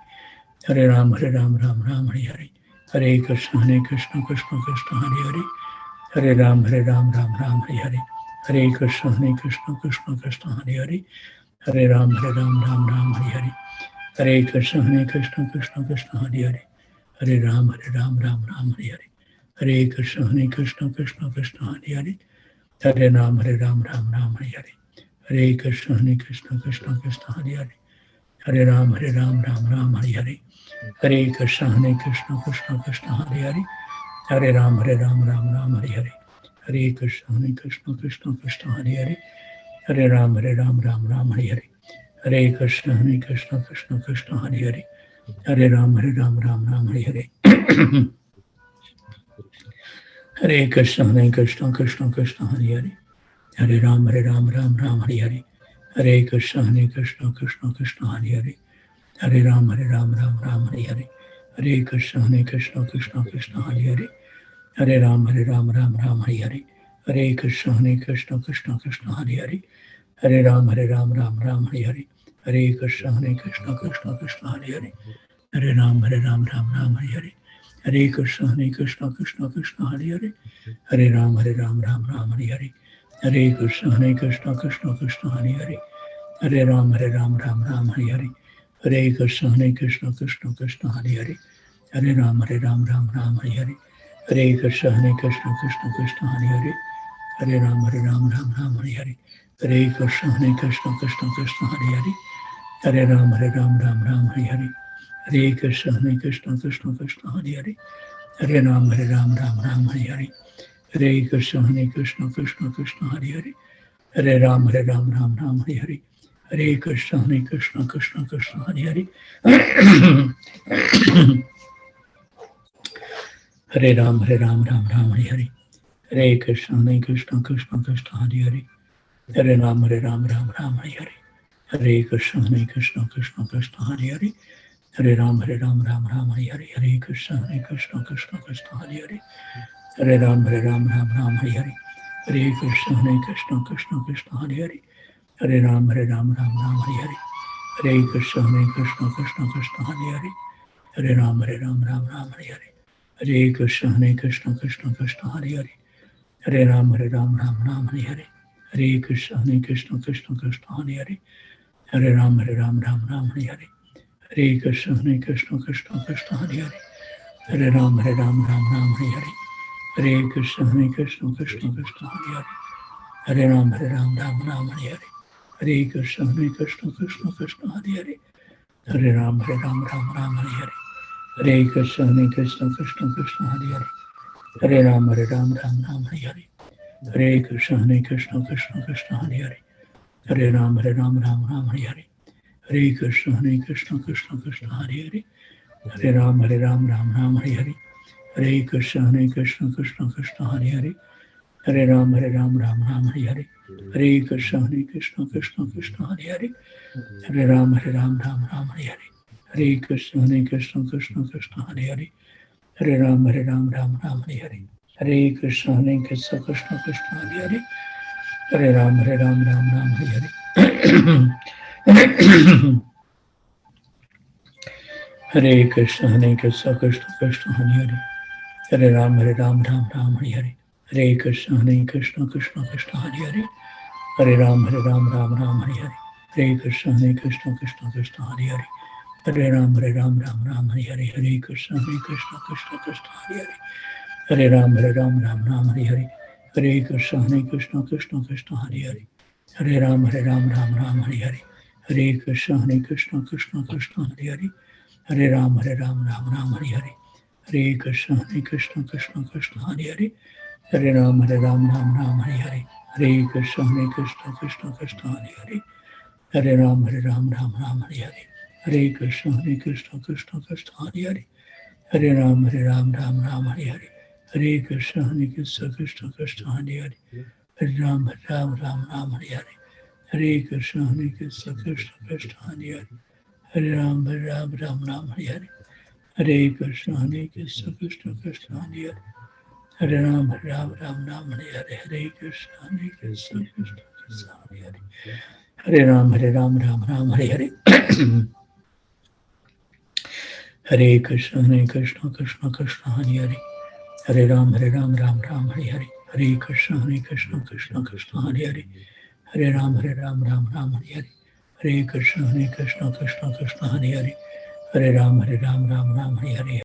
A: Hare Ram Ram Hare Hare. Hare Krishna Krishna Krishna Hare Hare. Hare Ram Ram Hare Hare. Hare Krishna Krishna Krishna Hare Hare. Hare Ram Ram Hare Hare. Hare Krishna Krishna Krishna Hare Hare. Hare Ram Ram Hare Hare. Hare Krishna Krishna Krishna Hare Hare. Hare Ram Ram Hare Hare. Hare Krishna Krishna Krishna Hare Hare. Hare Ram Ram Hare Hare. Hare Krishna Krishna Krishna Hare Hare. Hare Ram Ram Hare Hare. Hare Krishna Krishna Krishna Hare Hare. Hare Ram Ram Hare Hare. Hare Krishna Krishna Krishna Hare Hare. Hare Ram Ram Hare Hare. Hare Krishna Krishna Krishna Hare Hare. Hare Ram Ram Hare Hare. Hare Krishna Krishna Krishna Hare Hare. Hare Ram Ram Hare Hare. Hare Krishna Krishna Krishna Hare Hare. Hare Ram Ram Hare Hare. Hare Krishna Krishna Krishna Hare Hare. Hare Ram Ram Hare Hare. Hare Krishna Krishna Krishna Hare Hare. Hare Ram Ram Hare Hare. Hare Krishna Krishna Krishna Hare Hare. Hare Ram Ram Hare Hare. Hare Krishna Krishna Krishna Hare Hare. Hare Ram Ram Hare Hare. Hare Krishna Krishna Krishna Hare Hare. Hare Ram Ram Hare Hare. Hare Krishna Krishna Krishna Hare Hare. Hare Ram Ram Hare Hare. Hare Krishna Krishna Krishna Hare Hare. Hare Ram Ram Hare Hare. Hare Krishna Krishna Krishna Hare Hare. Hare Ram Ram Hare Hare. Hare Krishna Krishna Krishna Hare Hare. Hare Ram Hare Hare. Hare Krishna Krishna Krishna Hare Hare. Hare Ram Hare Hare. Hare Krishna Krishna Krishna Hare Hare. Hare Ram Hare Hare. Hare Krishna Krishna Krishna Hare Hare. Hare Ram Hare Hare. Hare Krishna Krishna Krishna Hare Hare. Hare Ram Hare Hare. Hare Krishna Krishna Krishna Hare Hare. Hare Ram Hare Hare. Hare Krishna Krishna Krishna Hare Hare. Hare Ram Hare Hare. Hare Krishna Krishna Krishna Hare Hare. Hare Ram Hare Hare. Hare Krishna Krishna Krishna Hare Hare. Hare Ram Hare Hare. Hare Krishna Krishna Krishna Hare Hare, Hare Ram Ram Ram Hare Hare, Hare Krishna Krishna Krishna Hare Hare, Hare Ram Ram Ram Hare Hare, Hare Krishna Krishna Hare Hare, Hare Ram Ram Hare Hare, Hare Krishna Krishna Hare Hare, Hare Ram Ram Hare Hare, Hare Krishna Krishna Hare Hare, Hare Ram Ram Hare Hare, Hare Krishna Krishna Hare Hare, Hare Ram Ram Hare Hare, Hare Krishna Krishna Hare Hare, Hare Ram Ram Hare Hare, Hare Krishna Krishna Hare Hare, Hare Ram Ram Hare Hare, Hare Krishna Krishna Hare Hare, Hare Ram Ram Hare Hare. Hare Krishna Krishna Hare Hare, Hare Ram Ram Hare Hare, Hare Krishna Krishna Hare Hare, Hare Ram Ram Hare Hare, Hare Krishna Krishna Hare Hare, Hare Ram Ram Hare Hare, Hare Krishna Krishna Hare Hare, Hare Ram Ram Hare Hare, Hare Krishna Krishna Hare Hare, Hare Ram Ram Hare Hare, Hare Krishna Krishna Hare Hare, Hare Ram Ram Hare Hare, Hare Krishna Krishna Hare Hare, Hare Ram Ram Hare Hare, Hare Krishna Krishna Hare Hare, Hare Ram Ram Hare Hare, Hare Krishna Krishna Hare Hare, Hare Ram Ram Hare Hare, Hare Krishna Krishna Hare Hare, Hare Ram Ram Hare Hare, Hare Krishna Krishna Hare Hare, Hare Ram Ram Hare Hare, Hare Krishna Krishna Hare Hare, Hare Ram Ram Hare Hare, Hare Krishna Krishna Hare Hare, Hare Ram Ram Hare Hare, Hare Krishna Krishna Hare Hare, Hare Ram Ram Hare Hare, Hare Krishna Krishna Hare Hare, Hare Ram Ram Hare Hare, Hare Krishna Krishna Hare Hare, Hare Ram Ram Hare Hare.